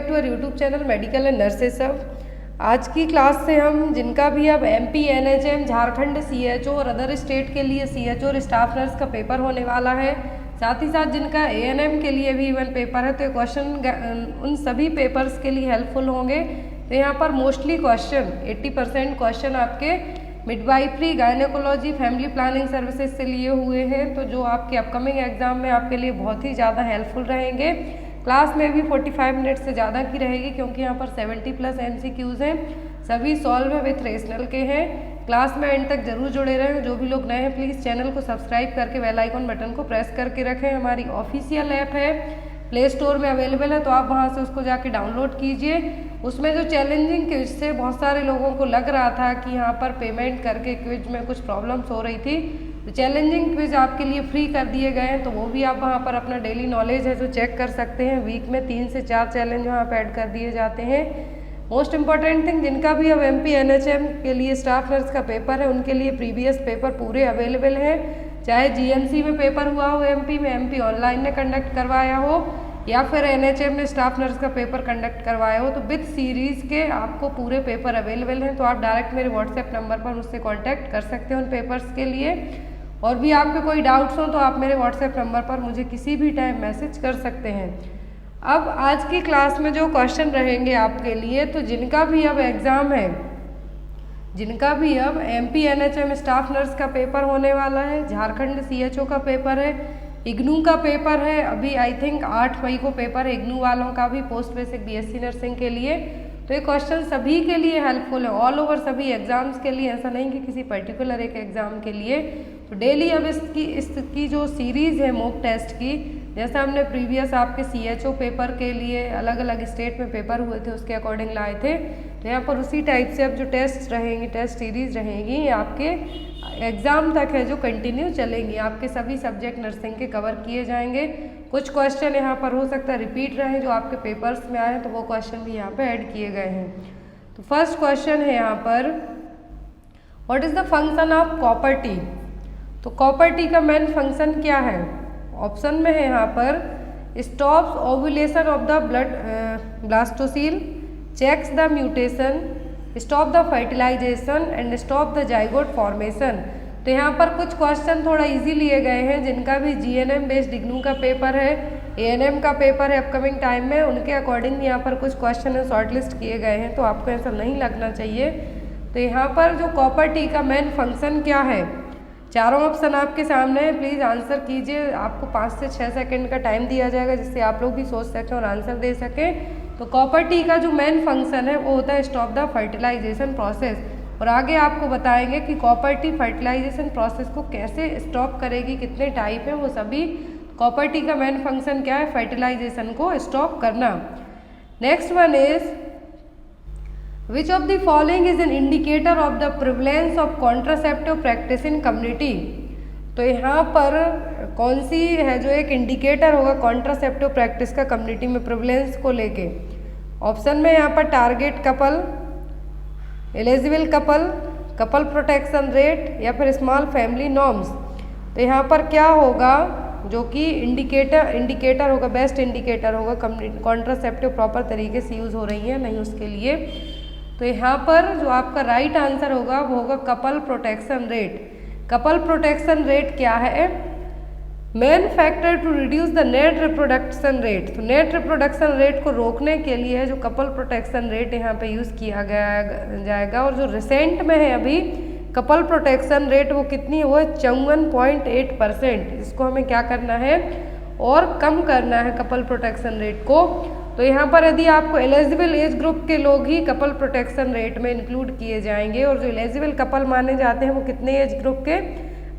To our YouTube channel medical and nurses सब। आज की क्लास से हम जिनका भी अब एमपी, एनएचएम, झारखंड सीएचओ और अदर स्टेट के लिए सीएचओ और स्टाफ नर्स का पेपर होने वाला है, साथ ही साथ जिनका एएनएम के लिए भी इवन पेपर है, तो ये क्वेश्चन उन सभी पेपर्स के लिए हेल्पफुल होंगे। तो यहाँ पर मोस्टली क्वेश्चन 80% क्वेश्चन आपके midwifery, gynaecology, family planning services से लिए हुए हैं, तो जो आपके अपकमिंग एग्जाम में आपके लिए बहुत ही ज़्यादा हेल्पफुल रहेंगे। क्लास में भी 45 मिनट से ज़्यादा की रहेगी क्योंकि यहाँ पर 70+ MCQs हैं, सभी सॉल्व है विथ रेशनल के हैं। क्लास में एंड तक जरूर जुड़े रहें। जो भी लोग नए हैं प्लीज़ चैनल को सब्सक्राइब करके बेल आइकन बटन को प्रेस करके रखें। हमारी ऑफिशियल ऐप है, प्ले स्टोर में अवेलेबल है, तो आप वहाँ से उसको जाके डाउनलोड कीजिए। उसमें जो चैलेंजिंग क्विज से बहुत सारे लोगों को लग रहा था कि यहाँ पर पेमेंट करके क्विज में कुछ प्रॉब्लम्स हो रही थी, तो चैलेंजिंग क्विज आपके लिए फ्री कर दिए गए हैं, तो वो भी आप वहाँ पर अपना डेली नॉलेज है जो चेक कर सकते हैं। वीक में 3 से 4 चैलेंज वहाँ पर ऐड कर दिए जाते हैं। मोस्ट इम्पॉर्टेंट थिंग, जिनका भी अब एमपी, एनएचएम के लिए स्टाफ नर्स का पेपर है, उनके लिए प्रीवियस पेपर पूरे अवेलेबल हैं। चाहे जीएमसी में पेपर हुआ हो, एमपी में, एमपी ऑनलाइन ने कंडक्ट करवाया हो, या फिर एनएचएम ने स्टाफ नर्स का पेपर कंडक्ट करवाया हो, तो विथ सीरीज़ के आपको पूरे पेपर अवेलेबल हैं। तो आप डायरेक्ट मेरे व्हाट्सएप नंबर पर मुझसे कांटेक्ट कर सकते हैं उन पेपर्स के लिए। और भी आपके कोई डाउट्स हो तो आप मेरे व्हाट्सएप नंबर पर मुझे किसी भी टाइम मैसेज कर सकते हैं। अब आज की क्लास में जो क्वेश्चन रहेंगे आपके लिए, तो जिनका भी अब एग्ज़ाम है, जिनका भी अब एमपी, एनएचएम स्टाफ नर्स का पेपर होने वाला है, झारखंड सीएचओ का पेपर है, इग्नू का पेपर है, अभी आई थिंक 8 मई को पेपर है इग्नू वालों का भी, पोस्ट बेसिक बीएससी नर्सिंग के लिए। तो ये क्वेश्चन सभी के लिए हेल्पफुल है, ऑल ओवर सभी एग्जाम्स के लिए, ऐसा नहीं कि किसी पर्टिकुलर एक एग्जाम के लिए। तो डेली अब इसकी जो सीरीज़ है मॉक टेस्ट की, जैसा हमने प्रीवियस आपके सीएचओ पेपर के लिए अलग अलग स्टेट में पेपर हुए थे उसके अकॉर्डिंग लाए थे, तो यहाँ पर उसी टाइप से अब जो टेस्ट रहेंगी, टेस्ट सीरीज रहेंगी, ये आपके एग्ज़ाम तक है जो कंटिन्यू चलेंगी। आपके सभी सब्जेक्ट नर्सिंग के कवर किए जाएंगे। कुछ क्वेश्चन यहाँ पर हो सकता है रिपीट रहे जो आपके पेपर्स में आए हैं, तो वो क्वेश्चन भी यहाँ पे ऐड किए गए हैं। तो फर्स्ट क्वेश्चन है यहाँ पर, what is the function of copper T. तो कॉपर टी का मेन फंक्शन क्या है? ऑप्शन में है यहाँ पर, stops ovulation of the blastocoel, checks the mutation, stop the fertilization and stop the zygote formation. तो यहाँ पर कुछ क्वेश्चन थोड़ा इजी लिए गए हैं। जिनका भी जीएनएम बेस्ड इग्नू का पेपर है, एएनएम का पेपर है अपकमिंग टाइम में, उनके अकॉर्डिंग यहाँ पर कुछ क्वेश्चन शॉर्टलिस्ट किए गए हैं, तो आपको ऐसा नहीं लगना चाहिए। तो यहाँ पर जो कॉपर टी का मेन फंक्शन क्या है, चारों ऑप्शन आपके सामने है, प्लीज़ आंसर कीजिए। आपको 5 से 6 सेकंड का टाइम दिया जाएगा जिससे आप लोग भी सोच सकें और आंसर दे सकें। तो कॉपर टी का जो मेन फंक्शन है वो होता है स्टॉप द फर्टिलाइजेशन प्रोसेस, और आगे आपको बताएंगे कि कॉपर टी फर्टिलाइजेशन प्रोसेस को कैसे स्टॉप करेगी, कितने टाइप हैं वो सभी। कॉपर टी का मेन फंक्शन क्या है? फर्टिलाइजेशन को स्टॉप करना। Next one is, which of the following is an indicator of the prevalence of contraceptive practice in community. तो यहाँ पर कौन सी है जो एक इंडिकेटर होगा कॉन्ट्रासेप्टिव प्रैक्टिस का कम्युनिटी में प्रिवलेंस को लेके? ऑप्शन में यहाँ पर target couple, eligible couple, couple protection rate, या फिर स्मॉल फैमिली नॉर्म्स। तो यहाँ पर क्या होगा जो कि इंडिकेटर होगा, बेस्ट इंडिकेटर होगा कॉन्ट्रासेप्टिव प्रॉपर तरीके से यूज़ हो रही है नहीं उसके लिए। तो यहाँ पर जो आपका राइट आंसर होगा वो होगा couple protection rate. Couple protection rate क्या है? Main factor to reduce the net reproduction rate. तो नेट रिप्रोडक्शन रेट को रोकने के लिए है जो कपल प्रोटेक्शन रेट यहाँ पे यूज़ किया जाएगा। और जो रिसेंट में है अभी कपल प्रोटेक्शन रेट वो कितनी है? वो है 54.8%। इसको हमें क्या करना है? और कम करना है कपल प्रोटेक्शन रेट को। तो यहाँ पर यदि आपको एलिजिबल एज ग्रुप के लोग ही कपल प्रोटेक्शन रेट में इंक्लूड किए जाएंगे, और जो एलिजिबल कपल माने जाते हैं वो कितने एज ग्रुप के?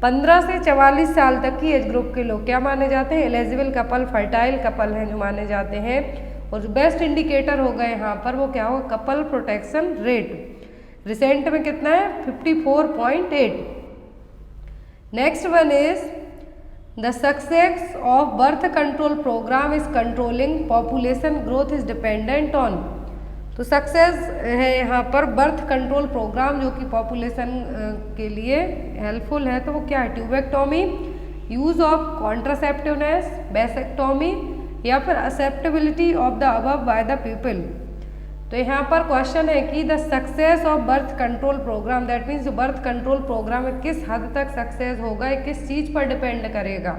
15 से 44 साल तक की एज ग्रुप के लोग क्या माने जाते हैं? एलिजिबल कपल, फर्टाइल कपल हैं जो माने जाते हैं। और जो बेस्ट इंडिकेटर होगा यहाँ पर वो क्या होगा? Couple protection rate. रिसेंट में कितना है? 54.8। Next one is, the success of birth control programme is controlling population growth is dependent on. तो सक्सेस है यहाँ पर बर्थ कंट्रोल प्रोग्राम जो कि पॉपुलेशन के लिए हेल्पफुल है, तो वो क्या है? Tubectomy, use of contraceptiveness, vasectomy, या फिर acceptability of the above by the people. तो यहाँ पर क्वेश्चन है कि the success of birth control programme, that means जो बर्थ कंट्रोल प्रोग्राम है किस हद तक सक्सेस होगा, ये किस चीज़ पर डिपेंड करेगा।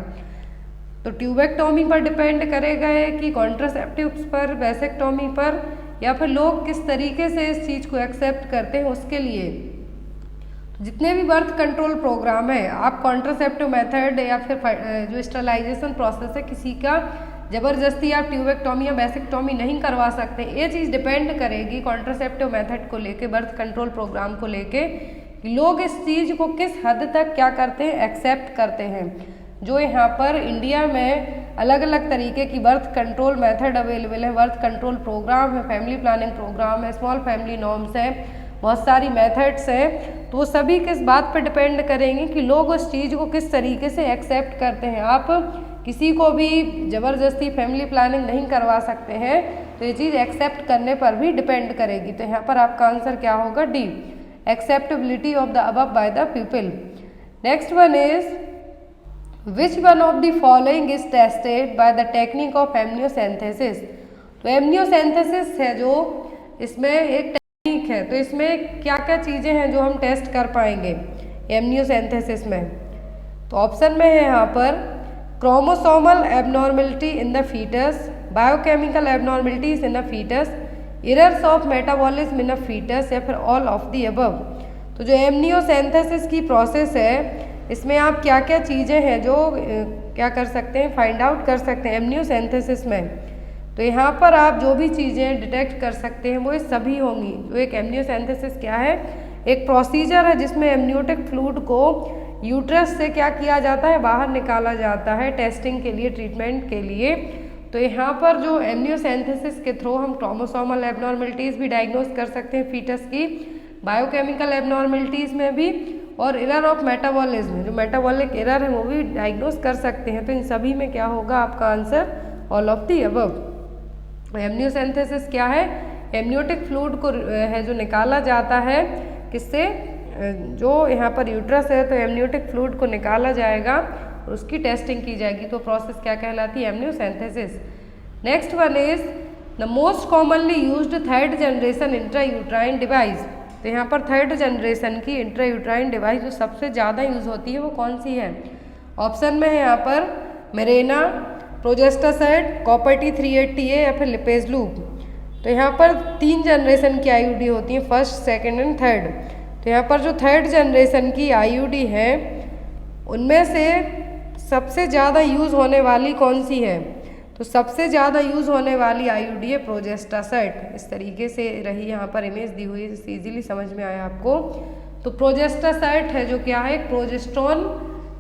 तो ट्यूबेक्टोमी पर डिपेंड करेगा है कि कॉन्ट्रासेप्टिव्स पर, वैसेक्टोमी पर, या फिर लोग किस तरीके से इस चीज़ को एक्सेप्ट करते हैं उसके लिए। तो जितने भी बर्थ कंट्रोल प्रोग्राम है, आप कॉन्ट्रासेप्टिव मेथड या फिर जो स्टरलाइजेशन प्रोसेस है, किसी का ज़बरदस्ती आप ट्यूबेक्टोमी या वैसेक्टोमी नहीं करवा सकते। ये चीज़ डिपेंड करेगी कॉन्ट्रासेप्टिव मेथड को लेके, बर्थ कंट्रोल प्रोग्राम को लेके, लोग इस चीज़ को किस हद तक क्या करते हैं, एक्सेप्ट करते हैं। जो यहाँ पर इंडिया में अलग अलग तरीके की बर्थ कंट्रोल मेथड अवेलेबल है, बर्थ कंट्रोल प्रोग्राम है, फैमिली प्लानिंग प्रोग्राम है, स्मॉल फैमिली नॉर्म्स है, बहुत सारी मेथड्स हैं। तो वो सभी किस बात पर डिपेंड करेंगे कि लोग उस चीज़ को किस तरीके से एक्सेप्ट करते हैं। आप किसी को भी ज़बरदस्ती फैमिली प्लानिंग नहीं करवा सकते हैं, तो ये चीज़ एक्सेप्ट करने पर भी डिपेंड करेगी। तो यहाँ पर आपका आंसर क्या होगा, D, acceptability of the above by the people. Next one is which one of the following is tested by the technique of amniocentesis. तो एमनियोसेंथेसिस है जो, इसमें एक टेक्निक है, तो इसमें क्या क्या चीज़ें हैं जो हम टेस्ट कर पाएंगे एमनियोसेंथेसिस में। तो ऑप्शन में है यहाँ पर chromosomal abnormality in the foetus, biochemical abnormalities in the foetus, errors of metabolism in the foetus, या फिर ऑल ऑफ द अबव। तो जो एमनियोसेंथेसिस की प्रोसेस है, इसमें आप क्या क्या चीज़ें हैं जो क्या कर सकते हैं, फाइंड आउट कर सकते हैं एमनियोसेंथेसिस में। तो यहाँ पर आप जो भी चीज़ें डिटेक्ट कर सकते हैं वो ये सभी होंगी। जो एक एमनियोसेंथेसिस क्या है, एक प्रोसीजर है जिसमें एमनियोटिक फ्लूइड को यूट्रस से क्या किया जाता है, बाहर निकाला जाता है टेस्टिंग के लिए, ट्रीटमेंट के लिए। तो यहाँ पर जो एमनियोसेंथेसिस के थ्रू हम क्रोमोसोमल एबनॉर्मेलिटीज़ भी डायग्नोस कर सकते हैं फीटस की, बायोकेमिकल एबनॉर्मेलिटीज़ में भी, और एरर ऑफ मेटाबॉलिज्म, जो मेटाबॉलिक एरर है वो भी डायग्नोस कर सकते हैं। तो इन सभी में क्या होगा आपका answer, all of the above. Amniocentesis क्या है, एमनियोटिक फ्लूइड को है जो निकाला जाता है, किससे, जो यहाँ पर यूट्रस है, तो एमनियोटिक फ्लूइड को निकाला जाएगा और उसकी टेस्टिंग की जाएगी। तो प्रोसेस क्या कहलाती है, amniocentesis. Next one is the most commonly used third generation intrauterine device. तो यहाँ पर थर्ड जनरेशन की इंट्रायूट्राइन डिवाइस जो सबसे ज़्यादा यूज़ होती है वो कौन सी है। ऑप्शन में है यहाँ पर मेरेना, प्रोजेस्टासाइड, कॉपर T 380A, या फिर लिपेज लूप। तो यहाँ पर 3 जनरेशन की IUD होती हैं, फर्स्ट, सेकेंड एंड थर्ड। तो यहाँ पर जो थर्ड जनरेशन की IUD है उनमें से सबसे ज़्यादा यूज़ होने वाली कौन सी है। तो सबसे ज़्यादा यूज़ होने वाली IUD है प्रोजेस्टासाइड। इस तरीके से रही यहाँ पर इमेज दी हुई है, इजीली समझ में आया आपको। तो प्रोजेस्टासाइड है जो क्या है, प्रोजेस्ट्रॉन,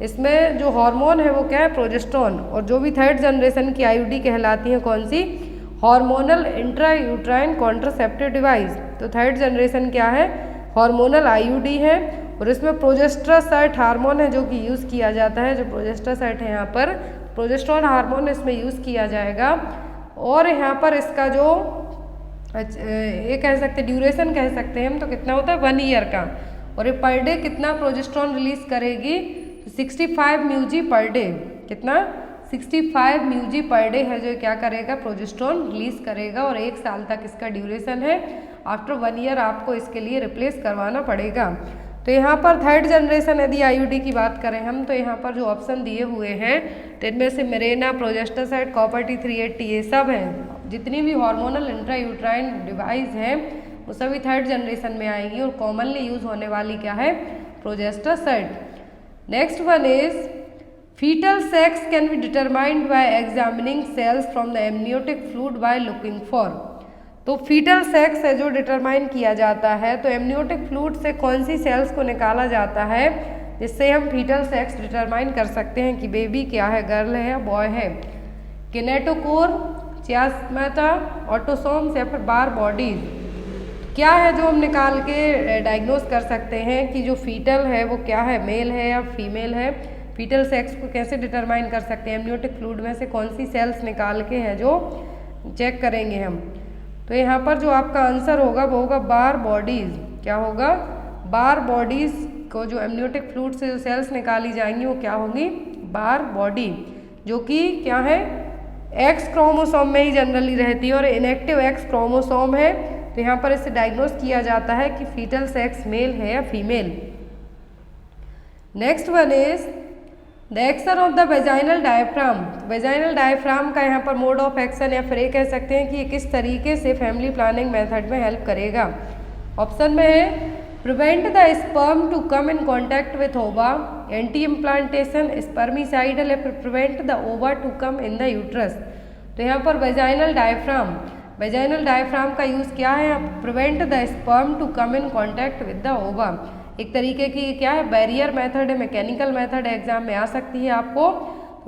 इसमें जो हार्मोन है वो क्या है, प्रोजेस्ट्रॉन। और जो भी थर्ड जनरेशन की IUD कहलाती है कौन सी, हार्मोनल इंट्रायूट्राइन कॉन्ट्रासेप्टिव डिवाइस। तो थर्ड जनरेशन क्या है, हार्मोनल IUD है, और इसमें प्रोजेस्टासाइड हार्मोन है जो कि यूज़ किया जाता है। जो प्रोजेस्टासाइड है यहाँ पर प्रोजेस्ट्रॉन हार्मोन इसमें यूज़ किया जाएगा। और यहाँ पर इसका जो ये कह सकते ड्यूरेशन कह सकते हैं हम, तो कितना होता है 1 ईयर का। और ये पर डे कितना प्रोजेस्ट्रॉन रिलीज करेगी, 65 म्यूजी पर डे। कितना, 65 म्यूजी पर डे है जो क्या करेगा, प्रोजेस्ट्रॉन रिलीज करेगा। और 1 साल तक इसका ड्यूरेशन है। आफ्टर 1 ईयर आपको इसके लिए रिप्लेस करवाना पड़ेगा। तो यहाँ पर थर्ड जनरेशन यदि IUD की बात करें हम, तो यहाँ पर जो ऑप्शन दिए हुए हैं तो इनमें से मेरेना, प्रोजेस्टासाइड, कॉपर T 380 ये सब हैं। जितनी भी हार्मोनल इंट्रायूट्राइन डिवाइस हैं वो सभी थर्ड जनरेशन में आएंगी। और कॉमनली यूज होने वाली क्या है, Progestasert. Next one is fetal sex can be determined by examining cells from the amniotic fluid by looking for। तो फीटल सेक्स है जो डिटरमाइन किया जाता है। तो एमनियोटिक फ्लूइड से कौन सी सेल्स को निकाला जाता है जिससे हम फीटल सेक्स डिटरमाइन कर सकते हैं कि बेबी क्या है, गर्ल है या बॉय है। किनेटोकोर, चियास्माटा, ऑटोसोम्स, या फिर बार बॉडीज क्या है जो हम निकाल के डायग्नोस कर सकते हैं कि जो फीटल है वो क्या है, मेल है या फीमेल है। फीटल सेक्स को कैसे डिटरमाइन कर सकते हैं, एमनियोटिक फ्लूइड में से कौन सी सेल्स निकाल के है जो चेक करेंगे हम। तो यहाँ पर जो आपका आंसर होगा वो होगा बार बॉडीज। क्या होगा, बार बॉडीज को जो एमनियोटिक फ्लूइड से जो सेल्स निकाली जाएंगी वो क्या होंगी, बार बॉडी, जो कि क्या है, एक्स क्रोमोसोम में ही जनरली रहती है और इनएक्टिव एक्स क्रोमोसोम है, तो यहाँ पर इसे डायग्नोस किया जाता है कि फीटल सेक्स मेल है या female. Next one is the action of the vaginal diaphragm. Vaginal diaphragm का यहाँ पर मोड ऑफ एक्शन या फिर ये कह सकते हैं कि ये किस तरीके से फैमिली प्लानिंग मेथड में हेल्प करेगा। ऑप्शन में है prevent the sperm to come in contact with ova, anti implantation, spermicidal, या फिर prevent the ova to come in the uterus. तो यहाँ पर वेजाइनल डायफ्राम का यूज़ क्या है, prevent the sperm to come इन कॉन्टैक्ट विद द ओवा। एक तरीके की क्या है, बैरियर मेथड है, मैकेनिकल मेथड है, एग्जाम में आ सकती है आपको।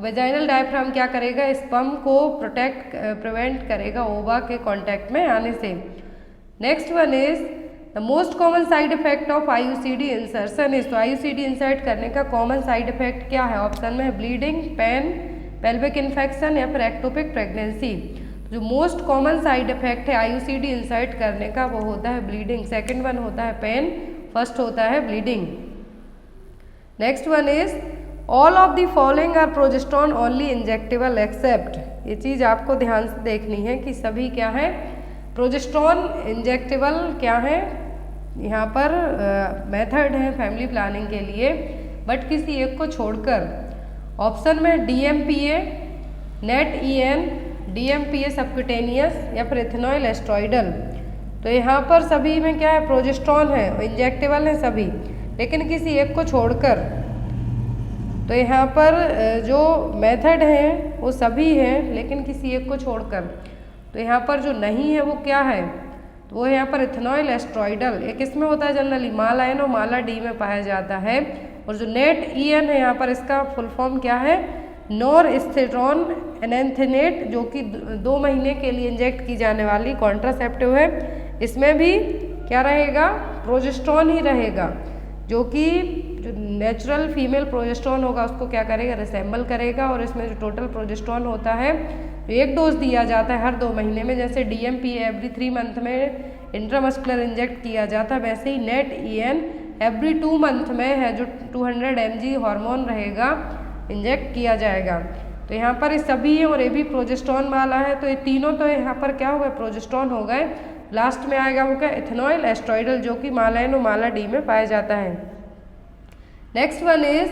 वेजाइनल डायफ्राम क्या करेगा, स्पर्म को प्रिवेंट करेगा ओवा के कॉन्टैक्ट में आने से। Next one is the most common side effect of IUCD insertion is. तो आईयूसीडी इंसर्ट करने का कॉमन साइड इफेक्ट क्या है, ऑप्शन में है ब्लीडिंग, पेन, पेल्विक इन्फेक्शन या फिर एक्टोपिक प्रेगनेंसी। जो मोस्ट कॉमन साइड इफेक्ट है आईयूसीडी इंसर्ट करने का वो होता है ब्लीडिंग, सेकंड वन होता है पेन, फर्स्ट होता है bleeding. Next one is all of the following are progesterone only injectable except. ये चीज़ आपको ध्यान से देखनी है कि सभी क्या है, प्रोजेस्टेरोन इंजेक्टेबल क्या है, यहाँ पर मेथड है फैमिली प्लानिंग के लिए, बट किसी एक को छोड़कर। ऑप्शन में DMPA, net EN, DMPA subcutaneous या फिर इथेनॉइल एस्ट्रॉइडल। तो यहाँ पर सभी में क्या है, प्रोजेस्टेरोन है, इंजेक्टेबल है सभी, लेकिन किसी एक को छोड़कर। तो यहाँ पर जो मेथड है वो सभी हैं लेकिन किसी एक को छोड़कर। तो यहाँ पर जो नहीं है वो क्या है, तो वो यहाँ पर इथेनॉइल एस्ट्रॉइडल। एक इसमें होता है जनरली माला एन और माला डी में पाया जाता है। और जो नेट ईएन है यहाँ पर इसका फुल फॉर्म क्या है, नॉरएस्थेट्रोन एनेंथेनेट, जो कि 2 महीने के लिए इंजेक्ट की जाने वाली कॉन्ट्रासेप्टिव है। इसमें भी क्या रहेगा, प्रोजेस्टेरोन ही रहेगा, जो कि जो नेचुरल फीमेल प्रोजेस्टेरोन होगा उसको क्या करेगा, रिसेंबल करेगा। और इसमें जो टोटल प्रोजेस्टेरोन होता है एक डोज दिया जाता है हर 2 महीने में, जैसे डीएमपी एवरी 3 मंथ में इंट्रामस्कुलर इंजेक्ट किया जाता है, वैसे ही नेट ईएन एवरी 2 मंथ में है जो 200 mg हार्मोन रहेगा इंजेक्ट किया जाएगा। तो यहाँ पर ये सभी हैं और ये भी प्रोजेस्टेरोन वाला है। तो ये तीनों तो यहाँ पर क्या हो गए, प्रोजेस्टेरोन हो गए। लास्ट में आएगा वो क्या, इथेनॉइल एस्ट्रॉइडल, जो कि माला एन और माला डी में पाया जाता है। Next one is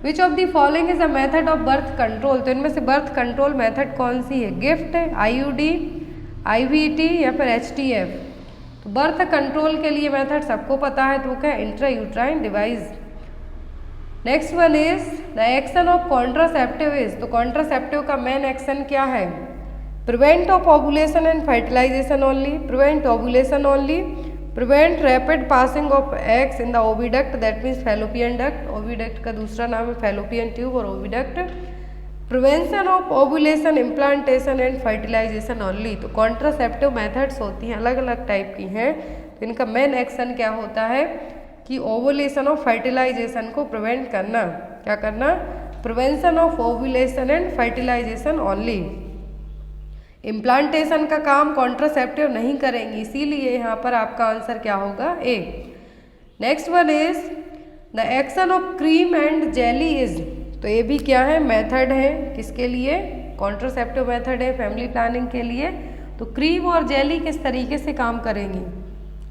which of the following is a method of birth control. तो इनमें से बर्थ कंट्रोल मेथड कौन सी है, गिफ्ट, आईयूडी, आईवीटी या फिर एचटीएफ। तो बर्थ कंट्रोल के लिए मेथड सबको पता है, तो वो क्या है, intra uterine device. Next one is the action of contraceptive is. तो कॉन्ट्रासेप्टिव का मेन एक्शन क्या है, prevent of ovulation and fertilization only, prevent ovulation only, prevent rapid passing of eggs in the oviduct, that means fallopian duct. Oviduct का दूसरा नाम है fallopian tube और oviduct. Prevention of ovulation, implantation and fertilization only. तो contraceptive methods होती हैं, अलग अलग टाइप की हैं। तो इनका मेन एक्शन क्या होता है कि ओवुलेशन और फर्टिलाइजेशन को प्रिवेंट करना। क्या करना, prevention of ovulation and fertilization only. Implantation का काम कॉन्ट्रासेप्टिव नहीं करेंगी, इसीलिए यहाँ पर आपका आंसर क्या होगा, A. Next one is the action of cream and jelly is. तो ये भी क्या है, मेथड है, किसके लिए, कॉन्ट्रासेप्टिव मेथड है फैमिली प्लानिंग के लिए। तो क्रीम और जेली किस तरीके से काम करेंगी,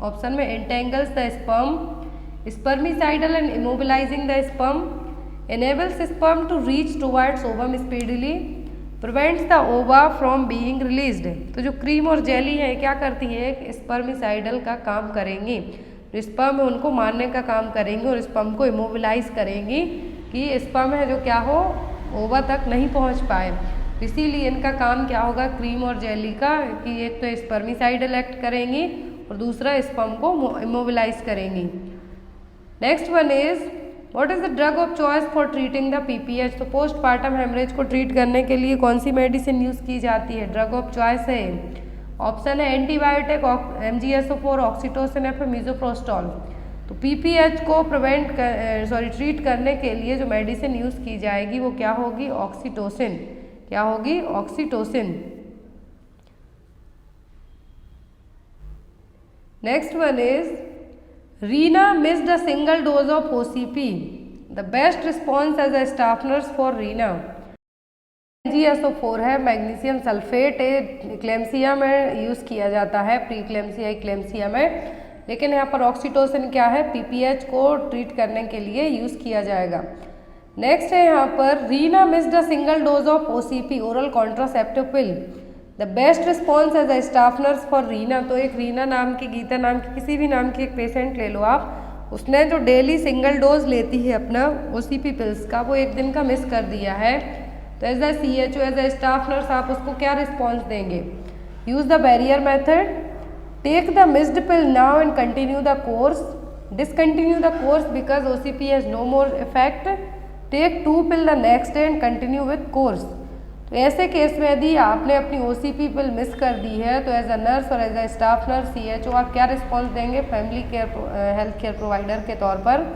ऑप्शन में entangles the sperm, spermicidal and immobilizing the sperm, enables sperm to reach towards ovum speedily, prevents the ova from being released। तो जो क्रीम और जेली है क्या करती है, स्पर्मिसाइडल का काम करेंगी, स्पर्म है उनको मारने का काम करेंगी और स्पर्म को इमोबिलाइज करेंगी कि स्पर्म है जो क्या हो, ओवा तक नहीं पहुंच पाए। इसीलिए इनका काम क्या होगा क्रीम और जेली का, कि एक तो स्पर्मिसाइडल एक्ट करेंगी और दूसरा स्पर्म को इमोबिलाइज करेंगी। Next one is what is the drug of choice for treating the PPH. तो पोस्टपार्टम हेमरेज को ट्रीट करने के लिए कौन सी मेडिसिन यूज की जाती है, ड्रग ऑफ चॉइस है, ऑप्शन है एंटीबायोटिक, MgSO4, ऑक्सीटोसिन या फिर मीजोप्रोस्टॉल। तो पीपीएच को ट्रीट करने के लिए जो मेडिसिन यूज की जाएगी वो क्या होगी, ऑक्सीटोसिन। क्या होगी, oxytocin. Next one is Reena missed a single dose of OCP. The best response as a staff nurse for Reena. MgSO4 है, मैग्नीशियम सल्फेट इक्लेम्सिया में यूज़ किया जाता है, प्री इक्लेम्सिया इक्लेम्सिया में। लेकिन यहाँ पर ऑक्सीटोसिन क्या है, PPH को ट्रीट करने के लिए यूज़ किया जाएगा। नेक्स्ट है यहाँ पर Reena missed a single dose of OCP oral contraceptive pill, the best response as a staff nurse for Reena. तो एक रीना नाम की, गीता नाम की, किसी भी नाम की एक पेशेंट ले लो आप, उसने जो डेली सिंगल डोज लेती है अपना OCP पिल्स का, वो एक दिन का मिस कर दिया है, तो as a CHO as a staff nurse आप उसको क्या रिस्पॉन्स देंगे? Use the barrier method, take the missed pill now and continue the course, discontinue the course because OCP has no more effect, take 2 pill the next day and continue with course. तो ऐसे case में यदि आपने अपनी OCP पिल miss कर दी है तो एज अ नर्स और as a staff nurse CHO आप क्या रिस्पॉन्स देंगे family care health care provider के तौर पर,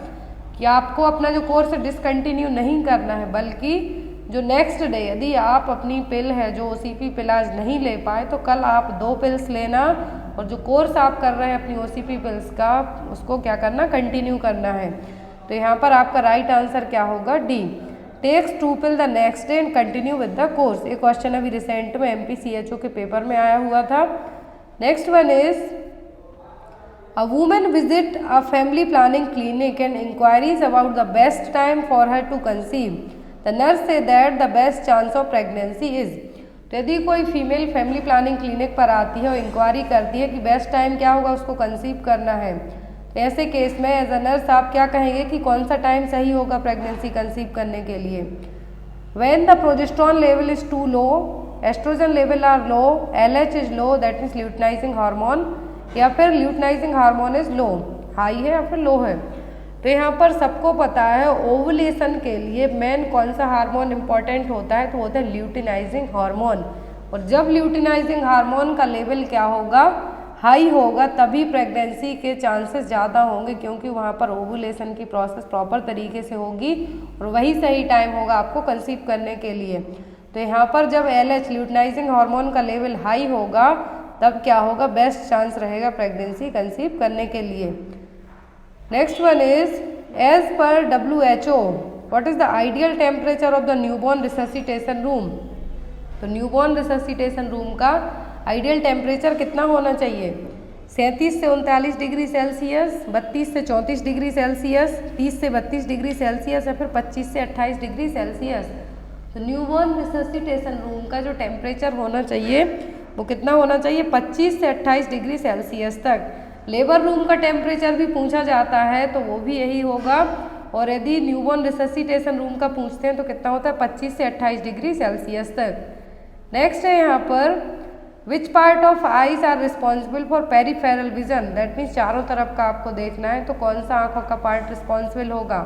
कि आपको अपना जो कोर्स डिसकंटिन्यू नहीं करना है, बल्कि जो नेक्स्ट डे यदि आप अपनी पिल है जो OCP पिल आज नहीं ले पाए तो कल आप 2 पिल्स लेना, और जो कोर्स आप कर रहे हैं अपनी OCP पिल्स का उसको क्या करना, कंटिन्यू करना है। तो यहाँ पर आपका राइट आंसर क्या होगा, D, takes 2 pill the next day and continue with the course. एक क्वेश्चन अभी रिसेंट में MP CHO के पेपर में आया हुआ था। Next one is a women visit a family planning clinic and inquiries about the best time for her to conceive, the nurse says that the best chance of pregnancy is. तो यदि कोई female family planning clinic पर आती है और inquiry करती है कि बेस्ट टाइम क्या होगा उसको कंसीव करना है, तो ऐसे केस में एज अ नर्स आप क्या कहेंगे कि कौन सा टाइम सही होगा प्रेगनेंसी कंसीव करने के लिए? When the progesterone level is too low, estrogen level are low, LH is low, that means luteinizing hormone, या फिर luteinizing hormone is low, high है या फिर लो है। तो यहाँ पर सबको पता है ओवुलेशन के लिए मेन कौन सा हार्मोन इंपॉर्टेंट होता है, तो होता है ल्यूटिनाइजिंग हार्मोन। और जब ल्यूटिनाइजिंग हार्मोन का लेवल क्या होगा, हाई होगा, तभी प्रेगनेंसी के चांसेस ज़्यादा होंगे, क्योंकि वहाँ पर ओवुलेशन की प्रोसेस प्रॉपर तरीके से होगी और वही सही टाइम होगा आपको कंसीव करने के लिए। तो यहाँ पर जब LH ल्यूटिनाइजिंग हार्मोन का लेवल हाई होगा तब क्या होगा, बेस्ट चांस रहेगा प्रेगनेंसी कंसीव करने के लिए। Next one is as per WHO what is the ideal temperature of the newborn resuscitation room. तो न्यूबॉर्न रिससिटेशन रूम का आइडियल टेम्परेचर कितना होना चाहिए? 37 से 39 डिग्री सेल्सियस, 32 से 34 डिग्री सेल्सियस, 30 से 32 डिग्री सेल्सियस, या फिर 25 से 28 डिग्री सेल्सियस। तो न्यूबॉर्न रिससिटेशन रूम का जो टेम्परेचर होना चाहिए वो कितना होना चाहिए, 25 से 28 डिग्री सेल्सियस तक। लेबर रूम का टेम्परेचर भी पूछा जाता है तो वो भी यही होगा, और यदि न्यूबॉर्न रिससिटेशन रूम का पूछते हैं तो कितना होता है, 25 से 28 डिग्री सेल्सियस तक। नेक्स्ट है यहाँ पर which part of eyes are responsible for peripheral vision, that means चारों तरफ का आपको देखना है, तो कौन सा आंखों का पार्ट रिस्पॉन्सिबल होगा,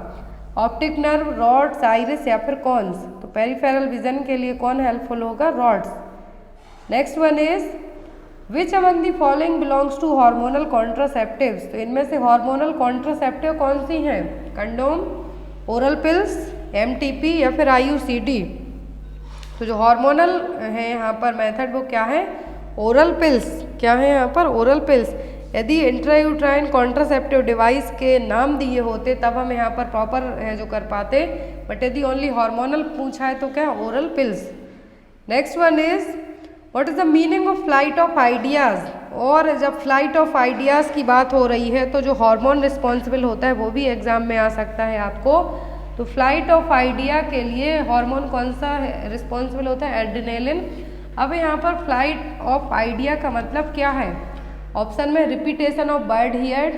ऑप्टिक नर्व, रॉड्स, आइरिस या फिर कॉन्स। तो पेरीफेरल विजन के लिए कौन हेल्पफुल होगा, rods. Next one is which among the following belongs to hormonal contraceptives. तो इनमें से हार्मोनल कॉन्ट्रासेप्टिव कौन सी हैं, कंडोम, ओरल पिल्स, MTP या फिर IUCD। तो जो हार्मोनल है यहाँ पर मेथड वो क्या है, ओरल पिल्स। क्या है यहाँ पर, ओरल पिल्स। यदि इंट्रायूट्राइन कॉन्ट्रासेप्टिव डिवाइस के नाम दिए होते तब हम यहाँ पर प्रॉपर है जो कर पाते, बट यदि ओनली हार्मोनल पूछा है तो क्या, oral pills. Next one is what is the meaning of flight of ideas. और जब फ्लाइट ऑफ आइडियाज़ की बात हो रही है तो जो हार्मोन रिस्पॉन्सिबल होता है वो भी एग्जाम में आ सकता है आपको। तो फ्लाइट ऑफ आइडिया के लिए हार्मोन कौन सा रिस्पॉन्सिबल होता है, एड्रेनालिन। अब यहाँ पर फ्लाइट ऑफ आइडिया का मतलब क्या है, ऑप्शन में repetition of word heard,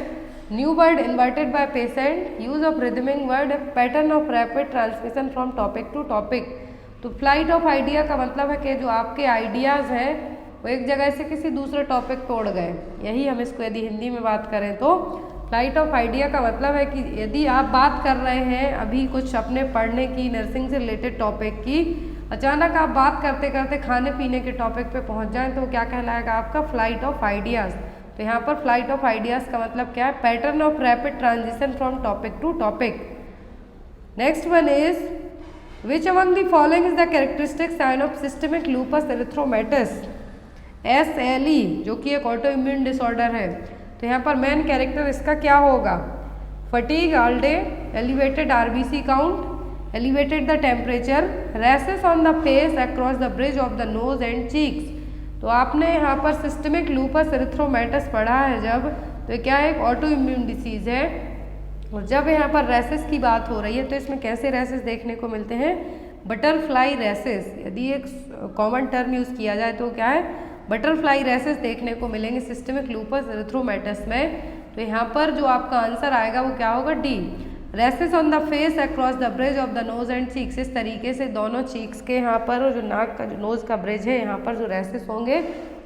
new word inverted by patient, use of rhyming word, pattern of rapid transmission from topic to topic. तो फ्लाइट ऑफ आइडिया का मतलब है कि जो आपके आइडियाज़ हैं वो एक जगह से किसी दूसरे टॉपिक पे उड़ गए, यही हम इसको यदि हिंदी में बात करें तो फ्लाइट ऑफ आइडिया का मतलब है कि यदि आप बात कर रहे हैं अभी कुछ अपने पढ़ने की, नर्सिंग से रिलेटेड टॉपिक की, अचानक आप बात करते करते खाने पीने के टॉपिक पे पहुंच जाएं तो क्या कहलाएगा आपका, फ्लाइट ऑफ आइडियाज़। तो यहाँ पर फ्लाइट ऑफ आइडियाज़ का मतलब क्या है, pattern of rapid transition from topic to topic. Next one is which among the following is the characteristic sign of systemic lupus erythematosus, SLE, जो कि एक ऑटो इम्यून डिसऑर्डर है। तो यहाँ पर मेन कैरेक्टर इसका क्या होगा, fatigue all day, elevated RBC count, elevated the temperature, rashes on the face across the bridge of the nose and cheeks. तो आपने यहाँ पर सिस्टमिक लूपस एरिथ्रोमेटस पढ़ा है जब, तो क्या एक ऑटो इम्यून डिसीज़ है। और जब यहाँ पर रैसेस की बात हो रही है तो इसमें कैसे रैसेस देखने को मिलते हैं, बटरफ्लाई रैसेस। यदि एक कॉमन टर्म यूज़ किया जाए तो क्या है, बटरफ्लाई रैसेस देखने को मिलेंगे सिस्टमिक लूपस एरिथ्रोमेटस में। तो यहाँ पर जो आपका आंसर आएगा वो क्या होगा, D. Rashes on the face across the bridge of the nose and cheeks, इस तरीके से दोनों चीक्स के यहाँ पर जो नाक का जो नोज का ब्रिज है यहाँ पर जो रैसेस होंगे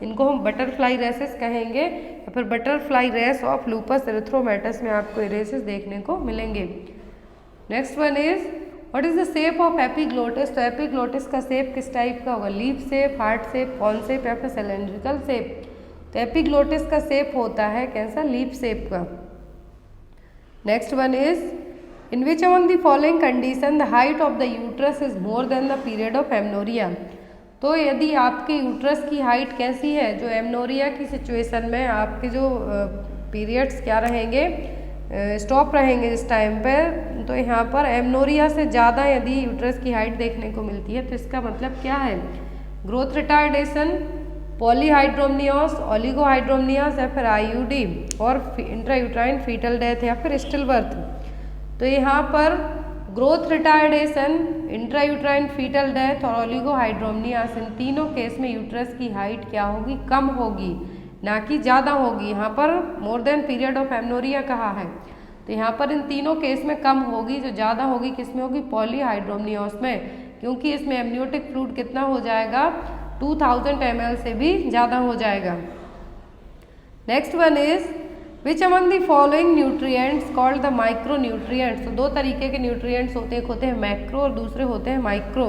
इनको हम बटरफ्लाई रैसेस कहेंगे, या फिर butterfly rash of lupus erythematosus में आपको ये रेसेस देखने को मिलेंगे। Next one is what is the shape of epiglottis. तो एपिग्लोटिस का शेप किस टाइप का होगा, leaf shape, heart shape, cone shape या फिर सिलेंड्रिकल शेप। तो एपिग्लोटिस का शेप होता है कैसा, लीफ शेप का। Next one is in which among the following condition the height of the uterus is more then the period of amenorrhoea. तो यदि आपके यूट्रस की हाइट कैसी है, जो एमनोरिया की सिचुएशन में आपके जो पीरियड्स क्या रहेंगे, स्टॉप रहेंगे जिस टाइम पर, तो यहाँ पर एमनोरिया से ज़्यादा यदि यूट्रस की हाइट देखने को मिलती है तो इसका मतलब क्या है, ग्रोथ रिटार्डेशन, पॉलीहाइड्रोमनियोस, ओलिगोहाइड्रोमनियोस या फिर आईयूडी, और इंट्रायूट्राइन फीटल डेथ या फिर स्टिल बर्थ। तो यहाँ पर growth retardation, intrauterine fetal death और ओलिगोहाइड्रोमनियास, इन तीनों केस में यूट्रस की हाइट क्या होगी, कम होगी, ना कि ज़्यादा होगी। यहाँ पर more than period of amenorrhoea कहा है, तो यहाँ पर इन तीनों केस में कम होगी। जो ज़्यादा होगी किस में होगी, पॉलीहाइड्रोमनियोस में, क्योंकि इसमें एमनियोटिक फ्लूइड कितना हो जाएगा, 2000 ml से भी ज़्यादा हो जाएगा। Next one is which among the following nutrients called the micro nutrients. तो दो तरीके के न्यूट्रिएंट्स होते हैं, एक होते हैं मैक्रो और दूसरे होते हैं माइक्रो।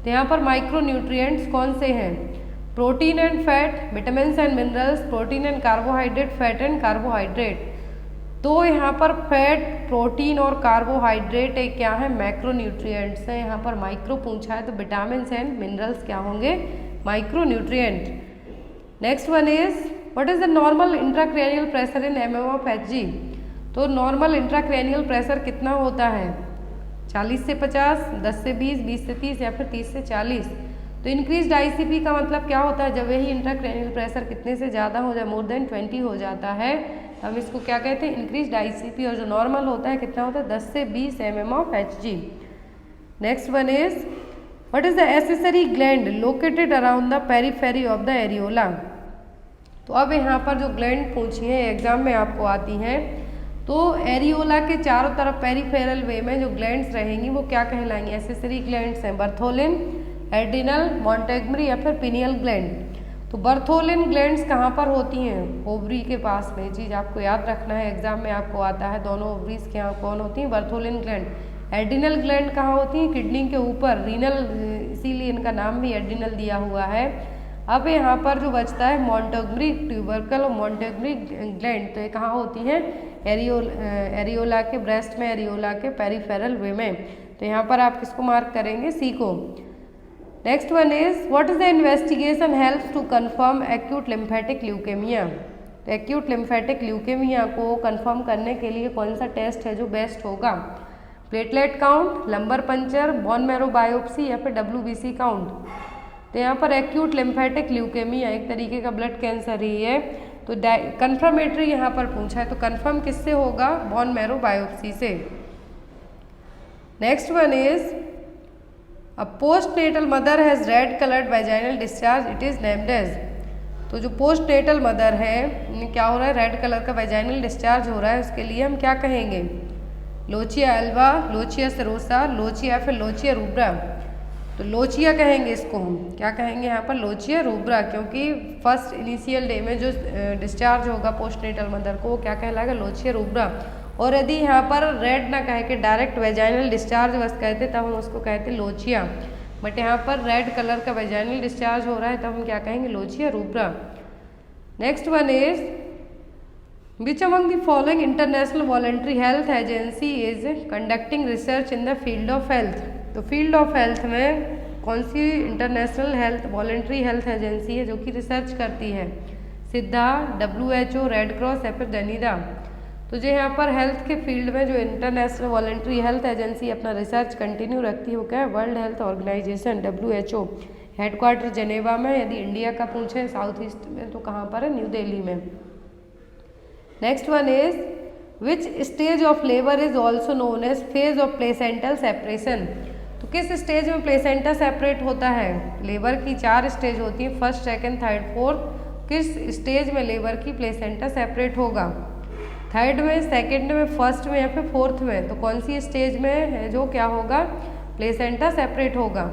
तो यहाँ पर माइक्रो न्यूट्रिएंट्स कौन से हैं, protein and fat, vitamins and minerals, protein and carbohydrate, fat and carbohydrate. तो यहाँ पर फैट, प्रोटीन और कार्बोहाइड्रेट एक क्या है, मैक्रो न्यूट्रिएंट्स है। यहाँ पर माइक्रो पूछा है तो विटामिन्स एंड मिनरल्स क्या होंगे, micro nutrient. Next one is what is the normal intracranial pressure in mm of Hg। तो नॉर्मल इंट्राक्रैनियल प्रेशर कितना होता है, 40 से 50, 10 से 20, 20 से 30 या फिर 30 से 40। तो इंक्रीज्ड ICP का मतलब क्या होता है, जब यही इंट्राक्रैनियल प्रेशर कितने से ज़्यादा हो जाए, मोर देन 20 हो जाता है, तो हम इसको क्या कहते हैं, इंक्रीज्ड ICP। और जो नॉर्मल होता है कितना होता है, 10 से 20 mm of Hg। Next one is what is the accessory gland located around the periphery of the areola. तो अब यहाँ पर जो ग्लैंड पूछी है एग्जाम में आपको आती हैं, तो एरियोला के चारों तरफ पेरीफेरल वे में जो ग्लैंड्स रहेंगी वो क्या कहलाएंगी, एक्सेसरी ग्लैंड्स हैं, बर्थोलिन, एड्रिनल, मॉन्टेगमरी या फिर पिनियल ग्लैंड। तो बर्थोलिन ग्लैंड्स कहाँ पर होती हैं, ओवरी के पास में। चीज़ आपको याद रखना है, एग्जाम में आपको आता है, दोनों ओवरीज के यहाँ कौन होती हैं, बर्थोलिन ग्लैंड। एड्रिनल ग्लैंड कहाँ होती हैं, किडनी के ऊपर, रीनल, इसीलिए इनका नाम भी एड्रिनल दिया हुआ है। अब यहाँ पर जो बचता है मॉन्टेगमरी ट्यूबरकल और मॉन्टेगमरी ग्लैंड, तो ये कहाँ होती हैं, एरियोला के ब्रेस्ट में, एरियोला के पेरीफेरल वे में। तो यहाँ पर आप किसको मार्क करेंगे, सी को। Next one is what is the investigation helps to confirm acute lymphatic leukemia. तो एक्यूट लिम्फेटिक ल्यूकेमिया को कंफर्म करने के लिए कौन सा टेस्ट है जो बेस्ट होगा, platelet count, lumbar puncture, bone marrow biopsy या फिर WBC काउंट। तो यहाँ पर एक्यूट लिम्फेटिक ल्यूकेमिया एक तरीके का ब्लड कैंसर ही है, तो कन्फर्मेटरी यहाँ पर पूछा है, तो कन्फर्म किससे होगा, बोन मैरो बायोप्सी से। Next one is a post natal mother has red coloured vaginal discharge, it is named as. तो जो पोस्ट नेटल मदर है क्या हो रहा है, रेड कलर का वेजाइनल डिस्चार्ज हो रहा है, उसके लिए हम क्या कहेंगे, lochia alba, lochia serosa, lochia फिर लोचिया रूब्रा। तो लोचिया कहेंगे इसको, हम क्या कहेंगे यहाँ पर, लोचिया रूब्रा, क्योंकि फर्स्ट इनिशियल डे में जो डिस्चार्ज होगा पोस्टनेटल मदर को वो क्या कहलाएगा, लोचिया रूब्रा। और यदि यहाँ पर रेड ना कहे के डायरेक्ट वेजाइनल डिस्चार्ज बस कहते तब हम उसको कहते लोचिया, बट यहाँ पर रेड कलर का वेजाइनल डिस्चार्ज हो रहा है तब हम क्या कहेंगे, lochia rubra. Next one is which among the following international voluntary health agency is conducting research in the field of health. तो फील्ड ऑफ हेल्थ में कौन सी international health voluntary health agency है जो कि रिसर्च करती है, सिद्धा, WHO, रेड क्रॉस या फिर दनीदा। तो जो यहाँ पर हेल्थ के फील्ड में जो इंटरनेशनल वॉलंटरी हेल्थ एजेंसी अपना रिसर्च कंटिन्यू रखती है वो क्या है, world health organisation WHO, headquarter Geneva में। यदि इंडिया का पूछे साउथ ईस्ट में तो कहाँ पर है, न्यू दिल्ली में। Next one is which stage of labour is also known as phase of placental separation. तो किस स्टेज में प्लेसेंटा सेपरेट होता है? लेबर की 4 स्टेज होती है, फर्स्ट, सेकंड, थर्ड, फोर्थ। किस स्टेज में लेबर की प्लेसेंटा सेपरेट होगा? थर्ड में, सेकंड में, फर्स्ट में या फिर फोर्थ में? तो कौन सी स्टेज में है जो क्या होगा, प्लेसेंटा सेपरेट होगा?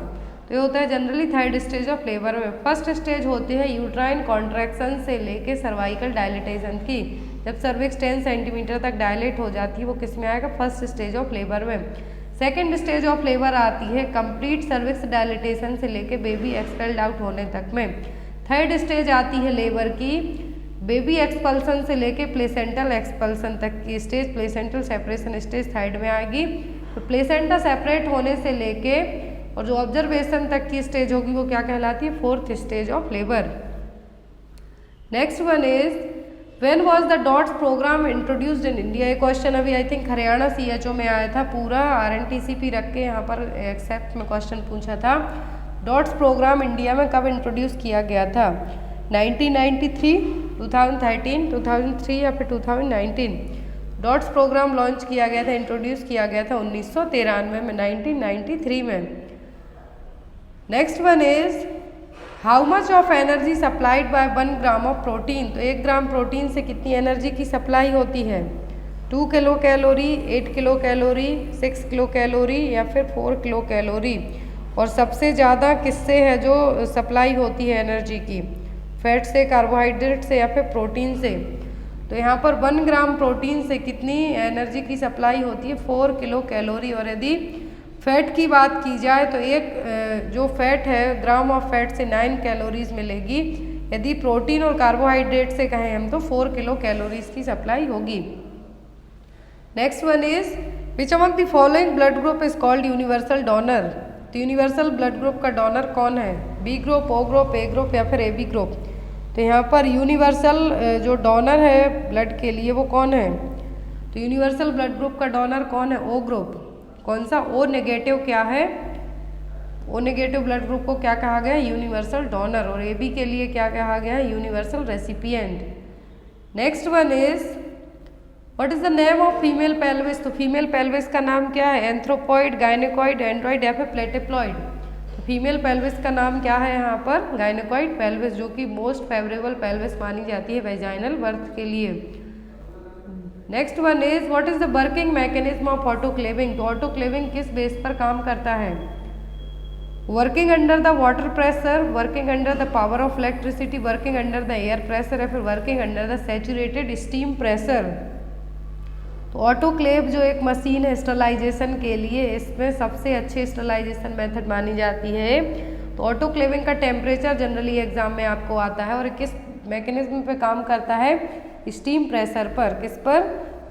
तो ये होता है generally third stage of labour में। फर्स्ट स्टेज होती है यूट्राइन कॉन्ट्रैक्शन से लेके सर्वाइकल डायलिटेशन की। जब सर्विक्स 10 सेंटीमीटर तक डायलेट हो जाती है वो किस में आएगा, फर्स्ट स्टेज ऑफ लेबर में। सेकेंड स्टेज ऑफ लेबर आती है कंप्लीट सर्विक्स डायलिटेशन से लेके बेबी एक्सपेल्ड आउट होने तक में। थर्ड स्टेज आती है लेबर की बेबी एक्सपल्सन से लेके प्लेसेंटल एक्सपल्सन तक की stage, placental separation stage third में आएगी। तो प्लेसेंटा सेपरेट होने से लेके और जो ऑब्जर्वेशन तक की स्टेज होगी वो क्या कहलाती है, fourth stage of labour. Next one is when was the DOTS programme introduced in India. ये क्वेश्चन अभी आई थिंक हरियाणा CHO में आया था, पूरा RNTCP रख के यहाँ पर एक्सेप्ट में क्वेश्चन पूछा था। डॉट्स प्रोग्राम इंडिया में कब इंट्रोड्यूस किया गया था? 1993, 2013, 2003 या फिर 2019? डॉट्स प्रोग्राम लॉन्च किया गया था, इंट्रोड्यूस किया गया था 1993 में, 1993 में। Next one is how much of energy supplied by 1 gram of protein. तो 1 ग्राम प्रोटीन से कितनी एनर्जी की सप्लाई होती है? 2 kilo calorie, 8 kilo calorie, 6 kilo calorie या फिर 4 किलो कैलोरी। और सबसे ज़्यादा किससे है जो सप्लाई होती है एनर्जी की? फैट से, कार्बोहाइड्रेट से या फिर प्रोटीन से? तो यहाँ पर 1 ग्राम प्रोटीन से कितनी एनर्जी की सप्लाई होती है? 4 किलो कैलोरी। और यदि फैट की बात की जाए तो एक जो फैट है, ग्राम ऑफ फैट से 9 कैलोरीज मिलेगी। यदि प्रोटीन और कार्बोहाइड्रेट से कहें हम तो 4 किलो कैलोरीज की सप्लाई होगी। Next one is which among the following blood group is called universal donor. तो यूनिवर्सल ब्लड ग्रुप का डोनर कौन है? बी ग्रुप, ओ ग्रुप, ए ग्रुप या फिर AB ग्रुप? तो यहाँ पर यूनिवर्सल जो डोनर है ब्लड के लिए वो कौन है? तो यूनिवर्सल ब्लड ग्रुप का डोनर कौन है? O group. कौन सा? O नेगेटिव क्या है? O नेगेटिव ब्लड ग्रुप को क्या कहा गया? Universal donor. और AB के लिए क्या कहा गया? Universal recipient. Next one is what is the name of female pelvis. तो फीमेल पेल्विस का नाम क्या है? एंथ्रोपॉइड, गायनेकॉइड, एंड्रॉइड या फिर प्लेटिप्लॉइड? तो फीमेल पेल्विस का नाम क्या है यहाँ पर? गायनेकॉइड पेल्विस, जो कि मोस्ट फेवरेबल पेल्विस मानी जाती है वेजाइनल बर्थ के लिए। Next one is what is the working mechanism of autoclaving. तो ऑटोक्लेविंग किस बेस पर काम करता है? Working under the water pressure, working under the power of electricity, working under the air pressure या फिर working under the saturated steam pressure. तो autoclave जो एक मशीन है स्टरलाइजेशन के लिए, इसमें सबसे अच्छे स्टरलाइजेशन मेथड मानी जाती है। तो ऑटोक्लेविंग का टेम्परेचर जनरली एग्जाम में आपको आता है और किस मैकेनिज्म पे काम करता है? स्टीम प्रेशर पर। किस पर?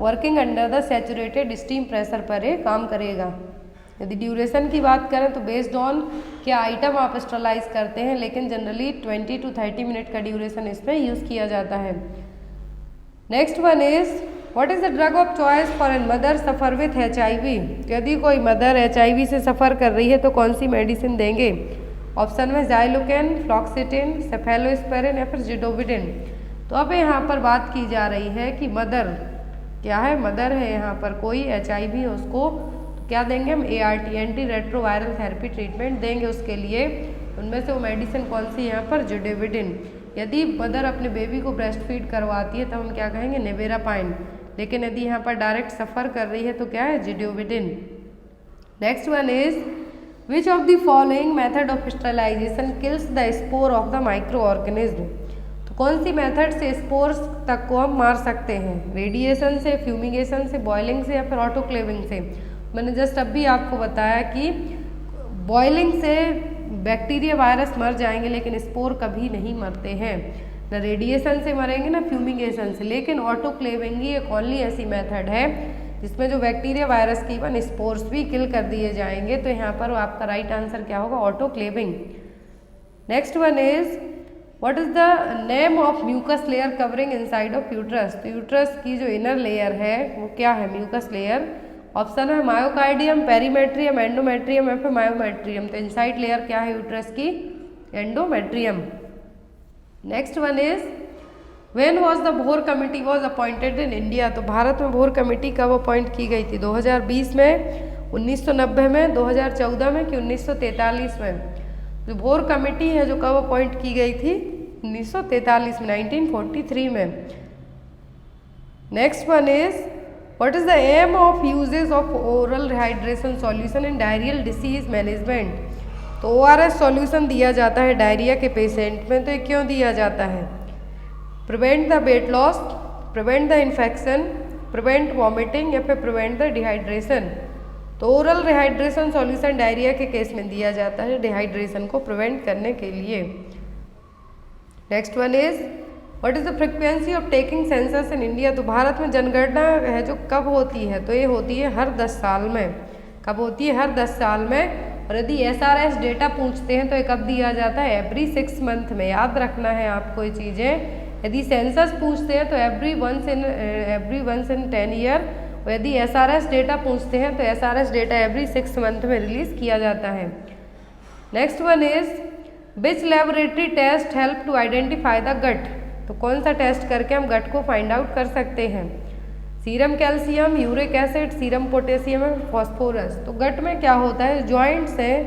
Working under the saturated steam pressure पर ये काम करेगा। यदि ड्यूरेशन की बात करें तो बेस्ड ऑन क्या आइटम आप स्टरलाइज करते हैं, लेकिन जनरली 20 to 30 मिनट का ड्यूरेशन इसमें यूज़ किया जाता है। Next one is what is the drug of choice for an mother suffer with HIV। यदि कोई मदर HIV से सफ़र कर रही है तो कौन सी मेडिसिन देंगे? ऑप्शन में ज़ाइलोकेन, फ्लॉक्सिटिन, सेफेलोस्पेरिन या फिर जिडोविडिन। तो अब यहाँ पर बात की जा रही है कि मदर क्या है? मदर है यहाँ पर कोई HIV है उसको, तो क्या देंगे हम? ART, anti retroviral therapy treatment देंगे उसके लिए। उनमें से वो मेडिसिन कौन सी यहाँ पर? जिडोविडिन। यदि मदर अपने बेबी को ब्रेस्ट फीड करवाती है तो हम क्या कहेंगे? नेवेरापाइन। लेकिन यदि यहाँ पर डायरेक्ट सफ़र कर रही है तो क्या है? Zidovudine. Next one is which of the following method of sterilization kills the spore of the micro organism. तो कौन सी मेथड से स्पोर्स तक को हम मार सकते हैं? रेडिएशन से, फ्यूमिगेशन से, बॉइलिंग से या फिर ऑटोक्लेविंग से? मैंने जस्ट अभी आपको बताया कि बॉइलिंग से बैक्टीरिया वायरस मर जाएंगे लेकिन स्पोर कभी नहीं मरते हैं। न रेडिएशन से मरेंगे ना फ्यूमिगेशन से। लेकिन ऑटोक्लेविंग ही एक ओनली ऐसी मेथड है जिसमें जो बैक्टीरिया वायरस की इवन स्पोर्स भी किल कर दिए जाएंगे। तो यहाँ पर आपका राइट आंसर क्या होगा? Autoclaving. Next one is what is the name of mucus layer covering inside of uterus? तो यूट्रस की जो इनर लेयर है वो क्या है? Mucus layer. ऑप्शन है मायोकार्डियम, पेरीमेट्रियम, एंडोमेट्रियम या फिर मायोमेट्रियम। तो इनसाइड लेयर क्या है यूट्रस की? Endometrium. Next one is when was the Bhore committee was appointed in India? तो भारत में भोर कमेटी कब अपॉइंट की गई थी? 2020 में, 1990 में, 2014 में कि 1943 में? जो भोर कमेटी है जो कब अपॉइंट की गई थी? 1943 में, 1943 में। Next one is what is the aim of usages of oral rehydration solution in diarrhoeal disease management? तो ORS सॉल्यूशन दिया जाता है डायरिया के पेशेंट में, तो ये क्यों दिया जाता है? Prevent the weight loss, prevent the infection, prevent vomiting या फिर प्रिवेंट द डिहाइड्रेशन? तो ओरल डिहाइड्रेशन सॉल्यूशन डायरिया के केस में दिया जाता है डिहाइड्रेशन को प्रिवेंट करने के लिए। Next one is what is the frequency of taking census in India? तो भारत में जनगणना है जो कब होती है? तो ये होती है हर 10 साल में। कब होती है? हर 10 साल में। और यदि SRS डेटा पूछते हैं तो ये कब दिया जाता है? एवरी 6 मंथ में। याद रखना है आपको ये चीज़ें। यदि सेंसस पूछते हैं तो एवरी वंस इन 10 ईयर, और यदि SRS डेटा पूछते हैं तो SRS डेटा एवरी 6 मंथ में रिलीज किया जाता है। Next one is which laboratory test help to identify the gut? तो कौन सा टेस्ट करके हम गट को फाइंड आउट कर सकते हैं? Serum calcium, uric acid, serum potassium और फॉस्फोरस। तो गट में क्या होता है? जॉइंट्स है,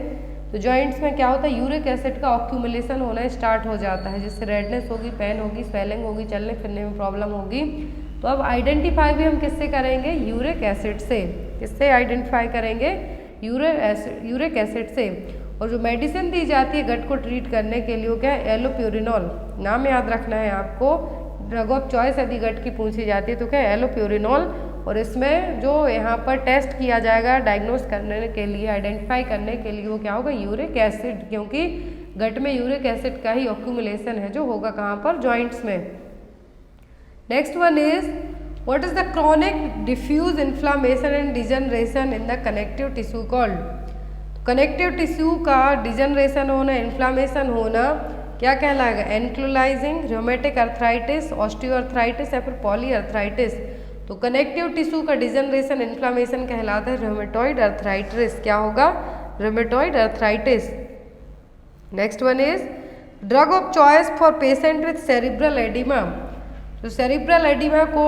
तो जॉइंट्स में क्या होता है? यूरिक एसिड का ऑक्यूमुलेशन होना स्टार्ट हो जाता है, जिससे रेडनेस होगी, पेन होगी, स्वेलिंग होगी, चलने फिरने में प्रॉब्लम होगी। तो अब आइडेंटिफाई भी हम किससे करेंगे? यूरिक एसिड से। किससे आइडेंटिफाई करेंेंगे? यूरिक एसिड से। और जो मेडिसिन दी जाती है गट को ट्रीट करने के लिए वो क्या है? एलोप्यूरिनॉल। नाम याद रखना है आपको। ड्रग ऑफ चॉइस यदि गट की पूछी जाती है तो क्या है? एलोप्यूरिनॉल। और इसमें जो यहाँ पर टेस्ट किया जाएगा डायग्नोस करने के लिए, आइडेंटिफाई करने के लिए, वो क्या होगा? यूरिक एसिड, क्योंकि गट में यूरिक एसिड का ही ऑक्यूमुलेशन है जो होगा कहाँ पर? जॉइंट्स में। Next one is what is the chronic diffuse inflammation and degeneration in the connective tissue called? Connective tissue का डिजनरेशन होना, इन्फ्लामेशन होना क्या कहलाएगा? एंक्लोलाइजिंग, रोमेटिक अर्थराइटिस, ऑस्टियोआर्थराइटिस या फिर पॉलीआर्थराइटिस। तो कनेक्टिव टिश्यू का डिजनरेशन, इन्फ्लामेशन कहलाता है रोमेटॉइड अर्थराइटिस। क्या होगा? Rheumatoid arthritis. Next one is drug of choice for patient with cerebral oedema. तो सेरिब्रल एडिमा को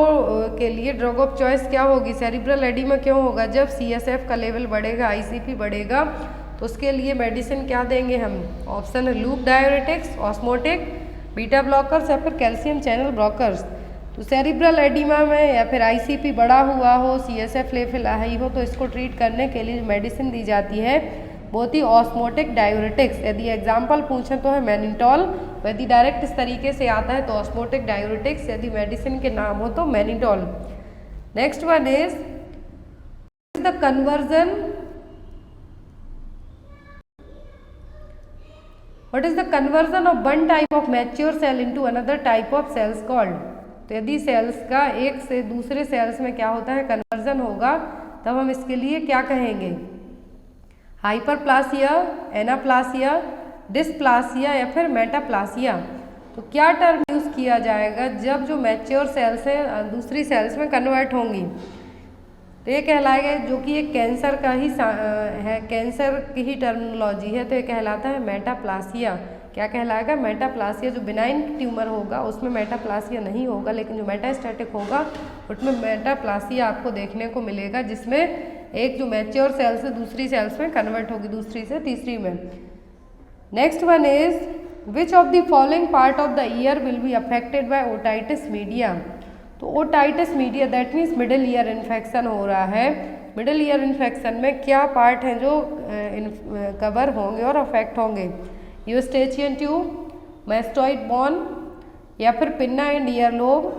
के लिए ड्रग ऑफ चॉइस क्या होगी? सेरिब्रल एडिमा क्यों होगा? जब CSF का लेवल बढ़ेगा, ICP बढ़ेगा, तो उसके लिए मेडिसिन क्या देंगे हम? ऑप्शन है loop diuretics, osmotic, beta blockers या फिर कैल्शियम चैनल ब्लॉकर्स। तो सेरिब्रल एडिमा में या फिर ICP बढ़ा हुआ हो, CSF लेवल हाई हो, तो इसको ट्रीट करने के लिए मेडिसिन दी जाती है बहुत ही ऑस्मोटिक डायूरेटिक्स। यदि एग्जाम्पल पूछें तो है मैनिटॉल। यदि डायरेक्ट इस तरीके से आता है तो ऑस्मोटिक डायूरेटिक्स, यदि मेडिसिन के नाम हो तो mannitol. Next one is the conversion, what is the conversion of one type of mature cell into another type of cells called? तो यदि सेल्स का एक से दूसरे सेल्स में क्या होता है? कन्वर्जन होगा, तब हम इसके लिए क्या कहेंगे? हाइपरप्लासिया, एनाप्लासिया, डिस्प्लासिया या फिर मेटाप्लासिया। तो क्या टर्म यूज़ किया जाएगा जब जो मैच्योर सेल्स हैं दूसरी सेल्स में कन्वर्ट होंगी? तो ये कहलाएगा, जो कि एक कैंसर का ही है, कैंसर की ही टर्मिनोलॉजी है, तो ये कहलाता है मेटाप्लासिया। क्या कहलाएगा? मेटाप्लासिया। जो बिनाइन ट्यूमर होगा उसमें मेटाप्लासिया नहीं होगा, लेकिन जो मेटास्टैटिक होगा उसमें मेटाप्लासिया आपको देखने को मिलेगा, जिसमें एक जो मैच्योर सेल से दूसरी सेल्स में कन्वर्ट होगी, दूसरी से तीसरी में। Next one is which of the following part of the ear will be affected by otitis media? तो otitis media that means middle ear infection हो रहा है। मिडिल ईयर इन्फेक्शन में क्या पार्ट हैं जो कवर होंगे और अफेक्ट होंगे? यूस्टेचियन ट्यूब, मैस्टॉइड बोन या फिर pinna and ear lobe.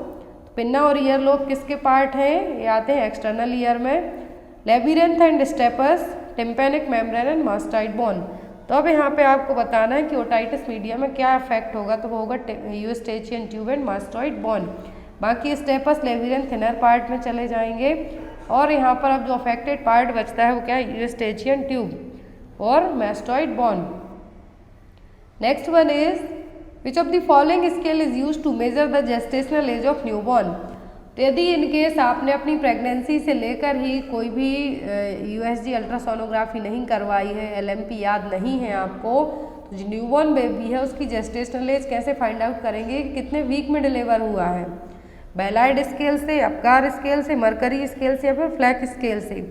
Pinna और ईयर लोब किसके पार्ट हैं? ये आते हैं एक्सटर्नल ईयर में। Labyrinth and stapes, tympanic membrane and mastoid bone. तो अब यहाँ पे आपको बताना है कि ओटाइटिस मीडिया में क्या इफेक्ट होगा, तो वो होगा यूस्टेचियन ट्यूब एंड मास्टॉइड बोन। बाकी स्टेपस, लेबिरेंथ इनर पार्ट में चले जाएंगे, और यहाँ पर अब जो अफेक्टेड पार्ट बचता है वो क्या है? यूस्टेचियन ट्यूब और mastoid bone. Next one is which of the following scale is use to measure the gestational age of newborn. तो यदि इनकेस आपने अपनी प्रेगनेंसी से लेकर ही कोई भी यूएसजी अल्ट्रासोनोग्राफी नहीं करवाई है, एलएमपी याद नहीं है आपको, तो जो न्यूबॉर्न बेबी है उसकी जेस्टेशनल एज कैसे फाइंड आउट करेंगे कि कितने वीक में डिलीवर हुआ है? बेलाइड स्केल से, अपगार स्केल से, मरकरी स्केल से या फिर फ्लैक स्केल से?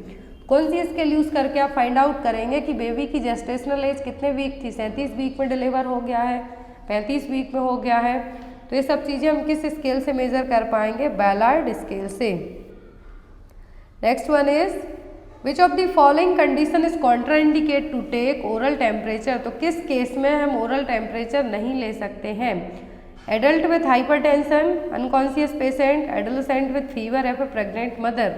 कौन सी स्केल यूज़ करके आप फाइंड आउट करेंगे कि बेबी की जेस्टेशनल एज कितने वीक थी? 37 वीक में डिलीवर हो गया है, 35 वीक में हो गया है? तो ये सब चीज़ें हम किस स्केल से मेजर कर पाएंगे? बेलाइड स्केल से। Next one is which of the following condition is contraindicate to take oral temperature. तो किस केस में हम ओरल टेम्परेचर नहीं ले सकते हैं? Adult with hypertension, unconscious patient, adolescent with fever या फिर प्रेग्नेंट मदर।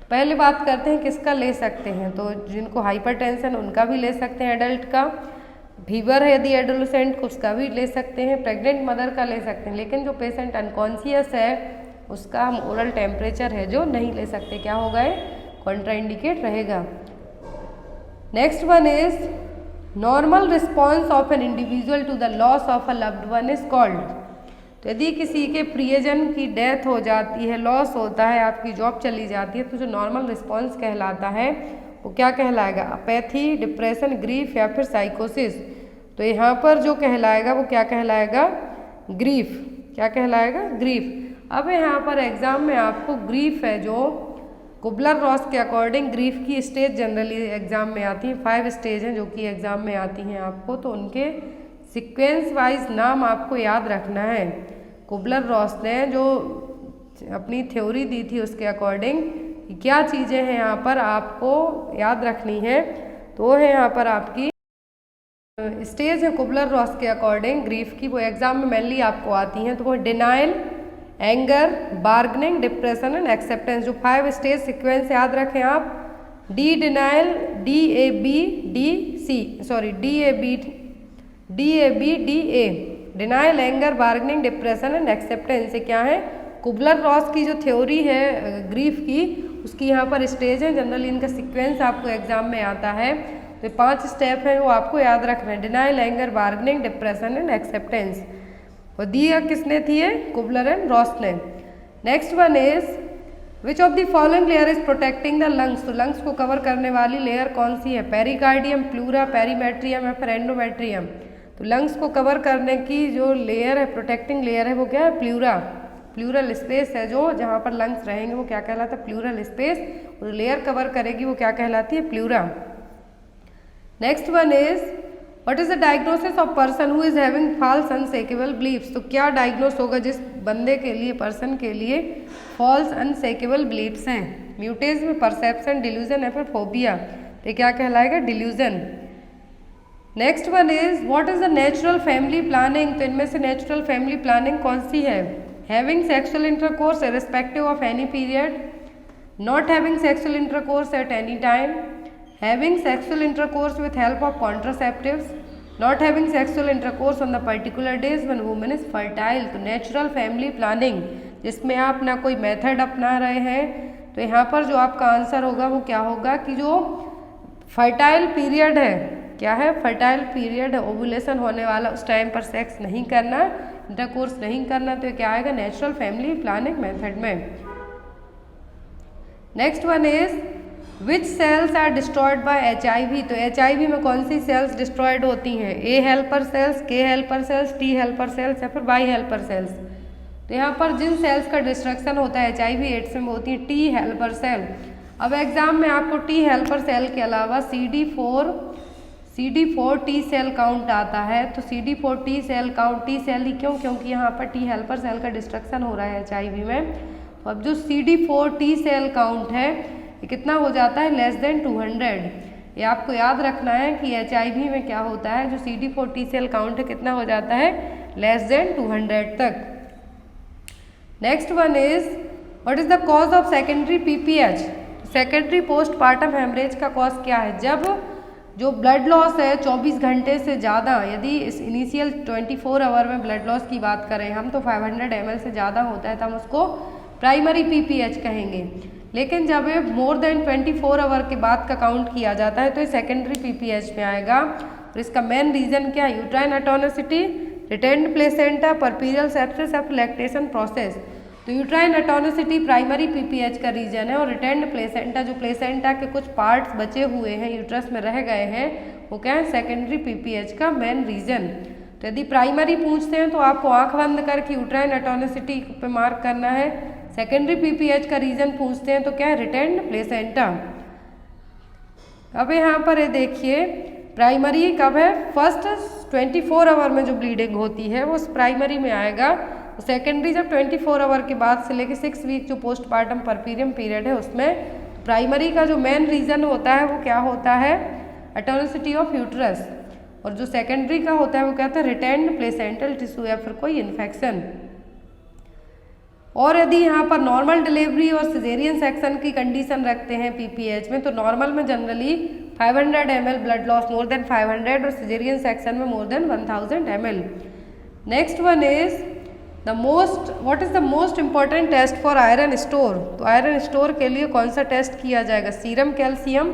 पहले बात करते हैं किसका ले सकते हैं। तो जिनको हाइपरटेंशन उनका भी ले सकते हैं, एडल्ट का। फीवर है यदि एडोलेसेंट उसका भी ले सकते हैं, प्रेग्नेंट मदर का ले सकते हैं। लेकिन जो पेशेंट अनकॉन्शियस है उसका हम ओरल टेम्परेचर है जो नहीं ले सकते। क्या होगा? कॉन्ट्राइंडिकेट रहेगा। Next one is normal response of an individual to the loss of a loved one is called. तो यदि किसी के प्रियजन की डेथ हो जाती है, लॉस होता है, आपकी जॉब चली जाती है, तो जो नॉर्मल रिस्पॉन्स कहलाता है वो क्या कहलाएगा? अपैथी, डिप्रेशन, ग्रीफ या फिर साइकोसिस। तो यहाँ पर जो कहलाएगा वो क्या कहलाएगा? ग्रीफ। क्या कहलाएगा? ग्रीफ। अब यहाँ पर एग्जाम में आपको ग्रीफ है जो कुबलर रॉस के अकॉर्डिंग ग्रीफ की स्टेज जनरली एग्जाम में आती है। 5 स्टेज हैं जो कि एग्जाम में आती हैं आपको, तो उनके सीक्वेंस वाइज नाम आपको याद रखना है। कुबलर रॉस ने जो अपनी थ्योरी दी थी उसके अकॉर्डिंग क्या चीज़ें हैं यहाँ पर आपको याद रखनी है, तो वो है यहाँ पर आपकी स्टेज है कुबलर रॉस के अकॉर्डिंग ग्रीफ की, वो एग्जाम में मेनली आपको आती हैं। तो वो denial, anger, bargaining, depression and acceptance. जो 5 स्टेज सीक्वेंस याद रखें आप, D denial, DAB, denial, anger, bargaining, depression and acceptance. ये क्या है? कुबलर रॉस की जो थ्योरी है ग्रीफ की, उसकी यहाँ पर स्टेज है। जनरली इनका सीक्वेंस आपको एग्जाम में आता है। तो 5 स्टेप हैं वो आपको याद रखना है, denial, anger, bargaining, depression and acceptance. और दिया किसने थी? है कुबलर एंड रॉस ने। Next one is which of the following layer is protecting the lungs. तो लंग्स को कवर करने वाली लेयर कौन सी है? पेरिकार्डियम, प्लूरा, पेरीमेट्रियम या फिर एंडोमेट्रियम। तो लंग्स को कवर करने की जो लेयर है, प्रोटेक्टिंग लेयर है, वो क्या है? प्लूरा। प्लूरल स्पेस है जो जहाँ पर लंग्स रहेंगे वो क्या कहलाता है? Pleural space. और लेयर कवर करेगी वो क्या कहलाती है? Pleura. Next one is what is the diagnosis of person who is having false unshakable beliefs. तो क्या डायग्नोस होगा जिस बंदे के लिए, पर्सन के लिए फॉल्स अनसेकेबल बिलीफ्स हैं? म्यूटेज, परसेप्शन, डिल्यूजन या फिर फोबिया। तो क्या कहलाएगा? Delusion. Next one is what is the natural family planning. तो इनमें से नेचुरल फैमिली प्लानिंग कौन सी है? Having sexual intercourse irrespective of any period, not having sexual intercourse at any time, having sexual intercourse with help of contraceptives, not having sexual intercourse on the particular days when woman is fertile। तो natural family planning जिसमें आप ना कोई method अपना रहे हैं, तो यहाँ पर जो आपका आंसर होगा वो क्या होगा कि जो फर्टाइल पीरियड है, क्या है? फर्टाइल पीरियड है, ओवुलेशन होने वाला, उस टाइम पर सेक्स नहीं करना, इंटरकोर्स नहीं करना। तो क्या आएगा? नेचुरल फैमिली प्लानिंग मेथड में। Next one is which cells are destroyed by HIV। तो HIV में कौन सी सेल्स डिस्ट्रॉयड होती हैं? A helper cells, K helper cells, T helper cells या फिर Y हेल्पर सेल्स। तो यहाँ पर जिन सेल्स का डिस्ट्रक्शन होता है HIV/AIDS में होती है T हेल्पर सेल। अब एग्जाम में आपको T हेल्पर सेल के अलावा CD4 T सेल काउंट आता है। तो CD4 T cell count, T cell ही क्यों? क्योंकि यहाँ पर T हेल्पर सेल का डिस्ट्रक्शन हो रहा है HIV में। तो अब जो CD4 T सेल काउंट है ये कितना हो जाता है? Less than 200। ये आपको याद रखना है कि HIV में क्या होता है, जो CD4 T सेल काउंट है कितना हो जाता है? लेस देन 200 तक। Next one is what is the cause of secondary PPH। Secondary postpartum haemorrhage का कॉज क्या है? जब जो ब्लड लॉस है 24 घंटे से ज़्यादा, यदि इस इनिशियल 24 आवर में ब्लड लॉस की बात करें हम, तो 500 ml से ज़्यादा होता है तो हम उसको प्राइमरी PPH कहेंगे। लेकिन जब ये मोर देन 24 आवर के बाद का काउंट किया जाता है तो ये सेकेंडरी PPH में आएगा। और इसका मेन रीज़न क्या है? Uterine atonicity, retained placenta, puerperal sepsis after lactation process. तो यूट्राइन एटोनिसिटी प्राइमरी पीपीएच का रीजन है और रिटेंड प्लेसेंटा, जो प्लेसेंटा के कुछ पार्ट्स बचे हुए हैं यूट्रस में रह गए हैं, वो क्या है, सेकेंडरी पीपीएच का मेन रीजन। तो यदि प्राइमरी पूछते हैं तो आपको आंख बंद करके यूट्राइन एटोनिसिटी पे मार्क करना है। सेकेंडरी पीपीएच का रीजन पूछते हैं तो क्या है, रिटेंड प्लेसेंटा। अब यहाँ पर ये देखिए प्राइमरी कब है, फर्स्ट 24 आवर में जो ब्लीडिंग होती है वो उस प्राइमरी में आएगा। सेकेंडरी जब 24 आवर के बाद से लेके 6 वीक जो पोस्टपार्टम परपीरियम पीरियड है उसमें प्राइमरी का जो मेन रीजन होता है वो क्या होता है, एटोनिसिटी ऑफ यूट्रस, और जो सेकेंडरी का होता है वो क्या होता है, रिटेंड प्लेसेंटल टिश्यू या फिर कोई इन्फेक्शन। और यदि यहाँ पर नॉर्मल डिलीवरी और सिजेरियन सेक्शन की कंडीशन रखते हैं पीपीएच में, तो नॉर्मल में generally 500 ml blood loss more than 500 और सिजेरियन सेक्शन में more than 1000 ml। Next one is what is the most important test for iron store. तो आयरन स्टोर के लिए कौन सा टेस्ट किया जाएगा, serum calcium,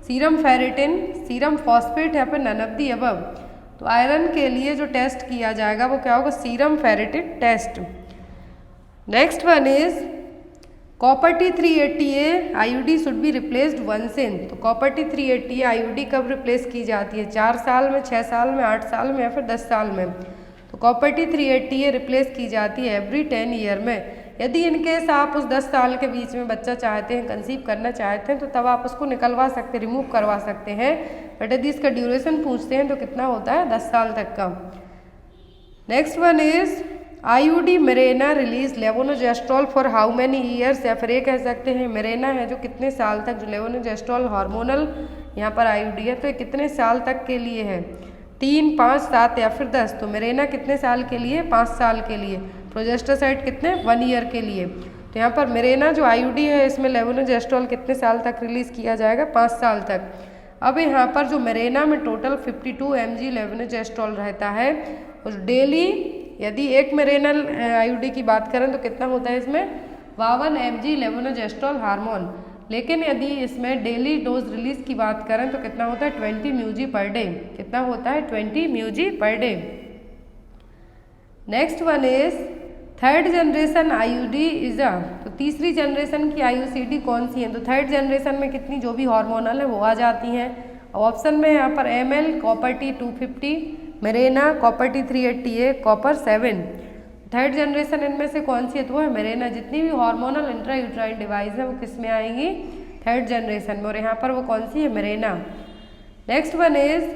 serum ferritin, serum phosphate या फिर नन ऑफ द अबव। तो आयरन के लिए जो टेस्ट किया जाएगा वो क्या होगा, serum ferritin test. Next one is copper T380A IUD should be replaced once in. तो कॉपर T380A आईयूडी कब रिप्लेस की जाती है, 4 साल में, 6 साल में, 8 साल में या फिर 10 साल में। तो कॉपर T380A रिप्लेस की जाती है एवरी 10 ईयर में। यदि इनकेस आप उस 10 साल के बीच में बच्चा चाहते हैं, कंसीव करना चाहते हैं, तो तब आप उसको निकलवा सकते, रिमूव करवा सकते हैं। बट यदि इसका ड्यूरेशन पूछते हैं तो कितना होता है, 10 साल तक का। Next one is IUD Mirena release levonorgestrel for how many years, या फिर ये कह सकते हैं मिरेना है जो कितने साल तक, जो लेवोनोजेस्ट्रॉल हार्मोनल यहाँ पर आईयूडी है तो ये कितने साल तक के लिए है, 3, 5, 7 या फिर 10। तो मिरेना कितने साल के लिए, 5 साल के लिए। प्रोजेस्टासाइड कितने, 1 ईयर के लिए। तो यहाँ पर मिरेना जो आईयूडी है इसमें लेवोनोजेस्ट्रॉल कितने साल तक रिलीज किया जाएगा, 5 साल तक। अब यहाँ पर जो मिरेना में टोटल 52 mg लेवोनोजेस्ट्रॉल रहता है और डेली यदि एक मिरेनल आईयूडी की बात करें तो कितना होता है इसमें, 52 mg लेवोनोजेस्ट्रॉल हार्मोन। लेकिन यदि इसमें डेली डोज रिलीज की बात करें तो कितना होता है, 20 म्यूजी पर डे। कितना होता है, 20 mcg per day. Next one is third generation IUD is तो तीसरी जनरेशन की आईयूसीडी कौन सी है। तो थर्ड जनरेशन में कितनी जो भी हार्मोनल है वो आ जाती हैं। ऑप्शन में यहाँ पर ML, copper T250, Mirena, copper T380A, copper 7। Third generation इनमें से कौन सी है, तो वो है मिरेना। जितनी भी हार्मोनल इंट्रा यूट्राइन डिवाइस है वो किस में आएंगी, थर्ड जनरेशन में, और यहाँ पर वो कौन सी है, Mirena. Next one is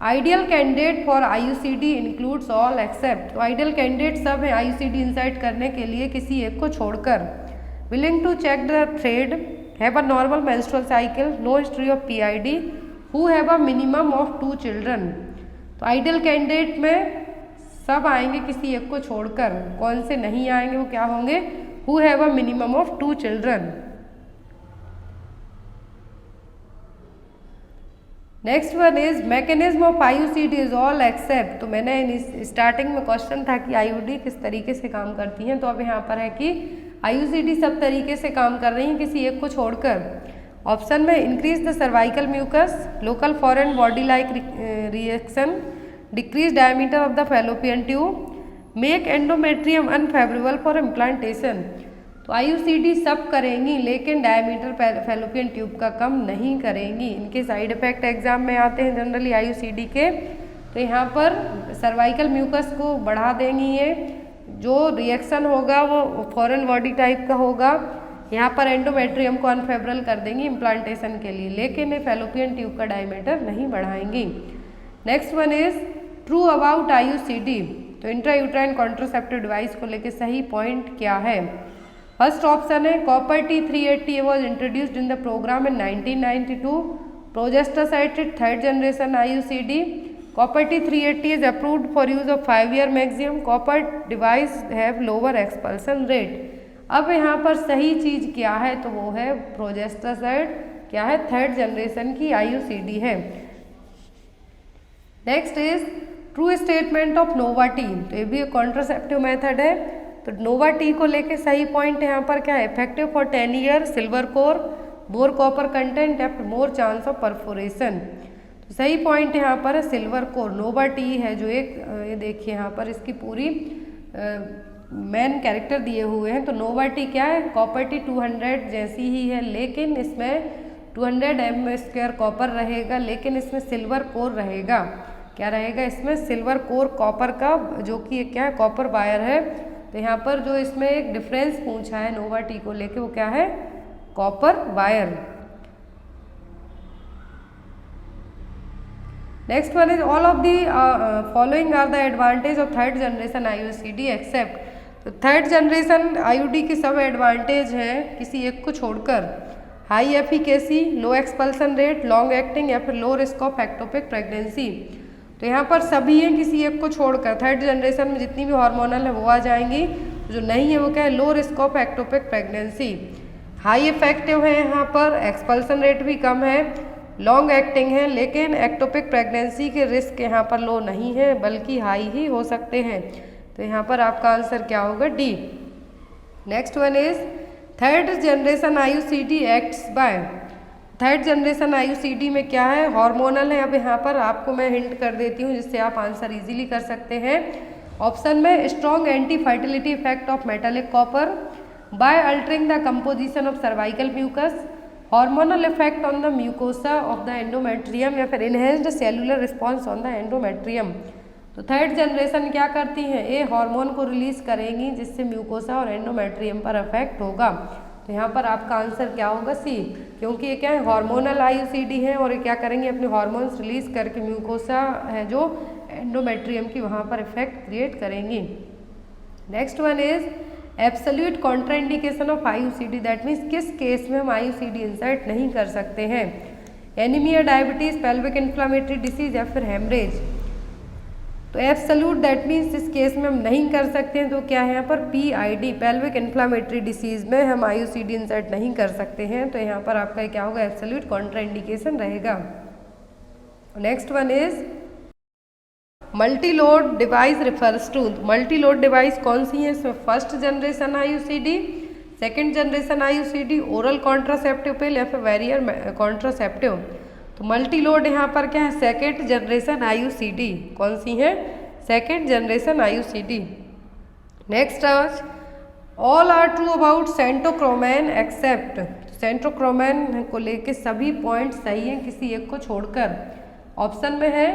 ideal candidate for IUCD includes all except. तो आइडियल कैंडिडेट सब है आईयूसीडी इंसर्ट करने के लिए किसी एक को छोड़कर। Willing to check the thread, have a normal menstrual cycle, no history of PID, who have a minimum of 2 children. तो आइडियल कैंडिडेट में सब आएंगे किसी एक को छोड़कर, कौन से नहीं आएंगे वो क्या होंगे, who have a minimum of 2 children. Next one is mechanism of IUCD is all except. तो मैंने स्टार्टिंग में क्वेश्चन था कि आईयूडी किस तरीके से काम करती हैं, तो अब यहाँ पर है कि आईयूसीडी सब तरीके से काम कर रही हैं किसी एक को छोड़कर। ऑप्शन में increase the cervical mucus, local foreign body like reaction, decrease diameter of the fallopian tube, make endometrium unfavourable for implantation. तो आईयूसीडी सब करेंगी लेकिन डायमीटर फैलोपियन ट्यूब का कम नहीं करेंगी। इनके साइड इफेक्ट एग्जाम में आते हैं जनरली आईयूसीडी के। तो यहाँ पर सर्वाइकल म्यूकस को बढ़ा देंगी, ये जो रिएक्शन होगा वो फॉरेन बॉडी टाइप का होगा। यहाँ पर एंडोमेट्रियम को अनफेवरेबल कर देंगी इम्प्लांटेशन के लिए, लेकिन ये फैलोपियन ट्यूब का डायमीटर नहीं बढ़ाएंगी। Next one is true about IUCD. तो इंट्रायूट्राइन कॉन्ट्रासेप्टिव डिवाइस को लेकर सही पॉइंट क्या है। फर्स्ट ऑप्शन है copper T380A was introduced in the program in 1992, Progestasert third generation IUCD, copper T380 is approved for use of 5 year maximum, copper device have lower expulsion rate. अब यहाँ पर सही चीज क्या है, तो वो है प्रोजेस्टासाइड क्या है, थर्ड जनरेशन की आईयूसीडी है। Next is true statement of Nova-T. तो ये भी एक कॉन्ट्रासेप्टिव मेथड है। तो नोवा-टी को लेके सही पॉइंट यहाँ पर क्या है, effective for 10 year, silver core, more copper content, aft more chance of perforation. तो सही पॉइंट यहाँ पर है सिल्वर कोर। नोवा टी है जो एक, ये देखिए यहाँ पर इसकी पूरी मेन कैरेक्टर दिए हुए हैं। तो नोवा टी क्या है, कॉपर टी 200 जैसी ही है, लेकिन इसमें 200 m² कॉपर रहेगा, लेकिन इसमें सिल्वर कोर रहेगा। क्या रहेगा इसमें, सिल्वर कोर कॉपर का, जो कि क्या है, कॉपर वायर है। तो यहाँ पर जो इसमें एक डिफरेंस पूछा है नोवा टी को लेके, वो क्या है, copper wire. Next one is all of the following are the advantage of third generation IUCD except. तो थर्ड जनरेशन IUD के सब एडवांटेज हैं किसी एक को छोड़कर। High efficacy, low expulsion rate, long acting या फिर low risk of ectopic pregnancy. तो यहाँ पर सभी हैं किसी एक को छोड़कर। थर्ड जनरेशन में जितनी भी हार्मोनल है वो आ जाएंगी, जो नहीं है वो क्या है, लो risk of ectopic pregnancy. High effective है यहाँ पर, एक्सपल्सन रेट भी कम है, लॉन्ग एक्टिंग है, लेकिन एक्टोपिक प्रेगनेंसी के रिस्क यहाँ पर लो नहीं है बल्कि हाई ही हो सकते हैं। तो यहाँ पर आपका आंसर क्या होगा, D. Next one is third generation IUCD acts by. Third generation IUCD में क्या है, हार्मोनल है। अब यहाँ पर आपको मैं हिंट कर देती हूँ जिससे आप आंसर इजीली कर सकते हैं। ऑप्शन में strong anti fertility effect of metallic copper, by altering the composition of cervical mucus, hormonal effect on the mucosa of the endometrium, या फिर enhanced cellular response on the endometrium. तो third generation क्या करती हैं, ये hormone को release करेंगी जिससे म्यूकोसा और एंडोमेट्रियम पर इफेक्ट होगा। तो यहाँ पर आपका आंसर क्या होगा, सी, क्योंकि ये क्या है, हार्मोनल IUCD है और ये क्या करेंगे, अपने हार्मोन्स रिलीज करके म्यूकोसा है जो एंडोमेट्रियम की, वहाँ पर इफेक्ट क्रिएट करेंगी। Next one is absolute contraindication of IUCD, that means किस केस में हम IUCD इंसर्ट नहीं कर सकते हैं। Anaemia, diabetes, pelvic inflammatory disease या फिर हेमरेज। तो एब्सोल्यूट दैट मीन्स इस केस में हम नहीं कर सकते हैं, तो क्या है यहाँ पर, PID, पेल्विक इन्फ्लामेटरी डिसीज में हम IUCD इंसर्ट नहीं कर सकते हैं। तो यहाँ पर आपका क्या होगा, एब्सोल्यूट कॉन्ट्राइंडिकेशन रहेगा। Next one is multi load device refers to. Multi load device कौन सी है इसमें, first generation IUCD, second generation IUCD, oral contraceptive pill या फिर वेरियर कॉन्ट्रासेप्टिव। तो मल्टी लोड यहाँ पर क्या है, सेकेंड जनरेशन IUCD। कौन सी है, सेकेंड जनरेशन IUCD। नेक्स्ट आज all are true about centchroman except. Centchroman को लेके सभी पॉइंट सही हैं किसी एक को छोड़कर। ऑप्शन में है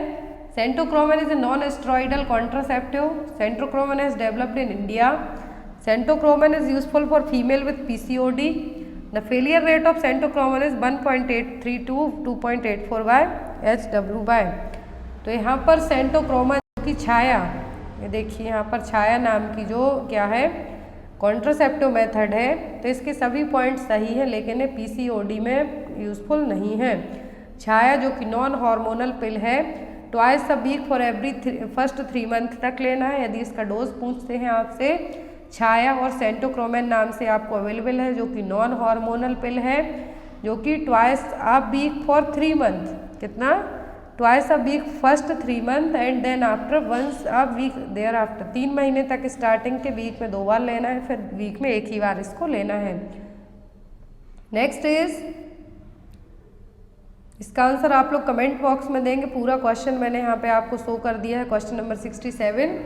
centchroman is a non steroidal contraceptive, centchroman is developed in India, centchroman is useful for female with PCOD, the failure rate of centochromon is 1.83 to 2.84 by HW by। तो यहाँ पर सेंटोक्रोमन की छाया, ये देखिए यहाँ पर छाया नाम की जो क्या है, कॉन्ट्रासेप्टिव मेथड है, तो इसके सभी पॉइंट सही हैं, लेकिन ये PCOD में यूजफुल नहीं है। छाया जो कि नॉन हार्मोनल पिल है, twice a week for every first 3 month तक लेना है। यदि इसका डोज पूछते हैं आपसे, छाया और सेंटोक्रोमैन नाम से आपको अवेलेबल है, जो कि नॉन हार्मोनल पिल है, जो कि twice a week for 3 month, कितना, twice a week first 3 month and then after once a week thereafter. 3 महीने तक स्टार्टिंग के वीक में 2 बार लेना है, फिर वीक में 1 ही बार इसको लेना है। नेक्स्ट इज, इसका आंसर आप लोग कमेंट बॉक्स में देंगे। पूरा क्वेश्चन मैंने यहाँ पे आपको शो कर दिया है। Question number 67,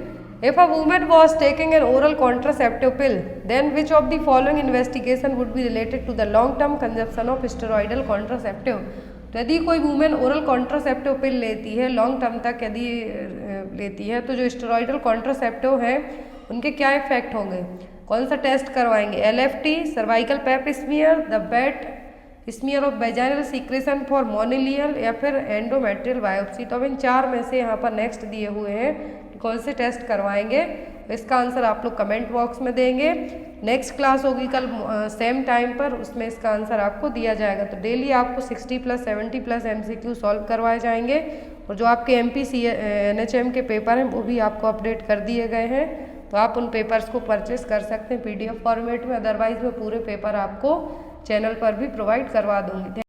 if a woman was taking an oral contraceptive pill then which of the following investigation would be related to the long term consumption of steroidal contraceptive. तो यदि कोई वुमेन ओरल कॉन्ट्रासेप्टिव पिल लेती है, long term तक यदि लेती है, तो जो स्टेरॉइडल कॉन्ट्रासेप्टिव है उनके क्या इफेक्ट होंगे, कौन सा टेस्ट करवाएंगे, LFT, cervical Pap smear, the wet smear of vaginal secretion for monilial, या फिर एंडोमेट्रियल बायोप्सी। तो अब इन 4 में से यहाँ पर नेक्स्ट दिए हुए हैं कौन से टेस्ट करवाएंगे, इसका आंसर आप लोग कमेंट बॉक्स में देंगे। नेक्स्ट क्लास होगी कल सेम टाइम पर, उसमें इसका आंसर आपको दिया जाएगा। तो डेली आपको 60+ 70+ MCQ सॉल्व करवाए जाएंगे, और जो आपके MP NHM के पेपर हैं वो भी आपको अपडेट कर दिए गए हैं, तो आप उन पेपर्स को परचेस कर सकते हैं PDF फॉर्मेट में। अदरवाइज मैं पूरे पेपर आपको चैनल पर भी प्रोवाइड करवा दूँगी।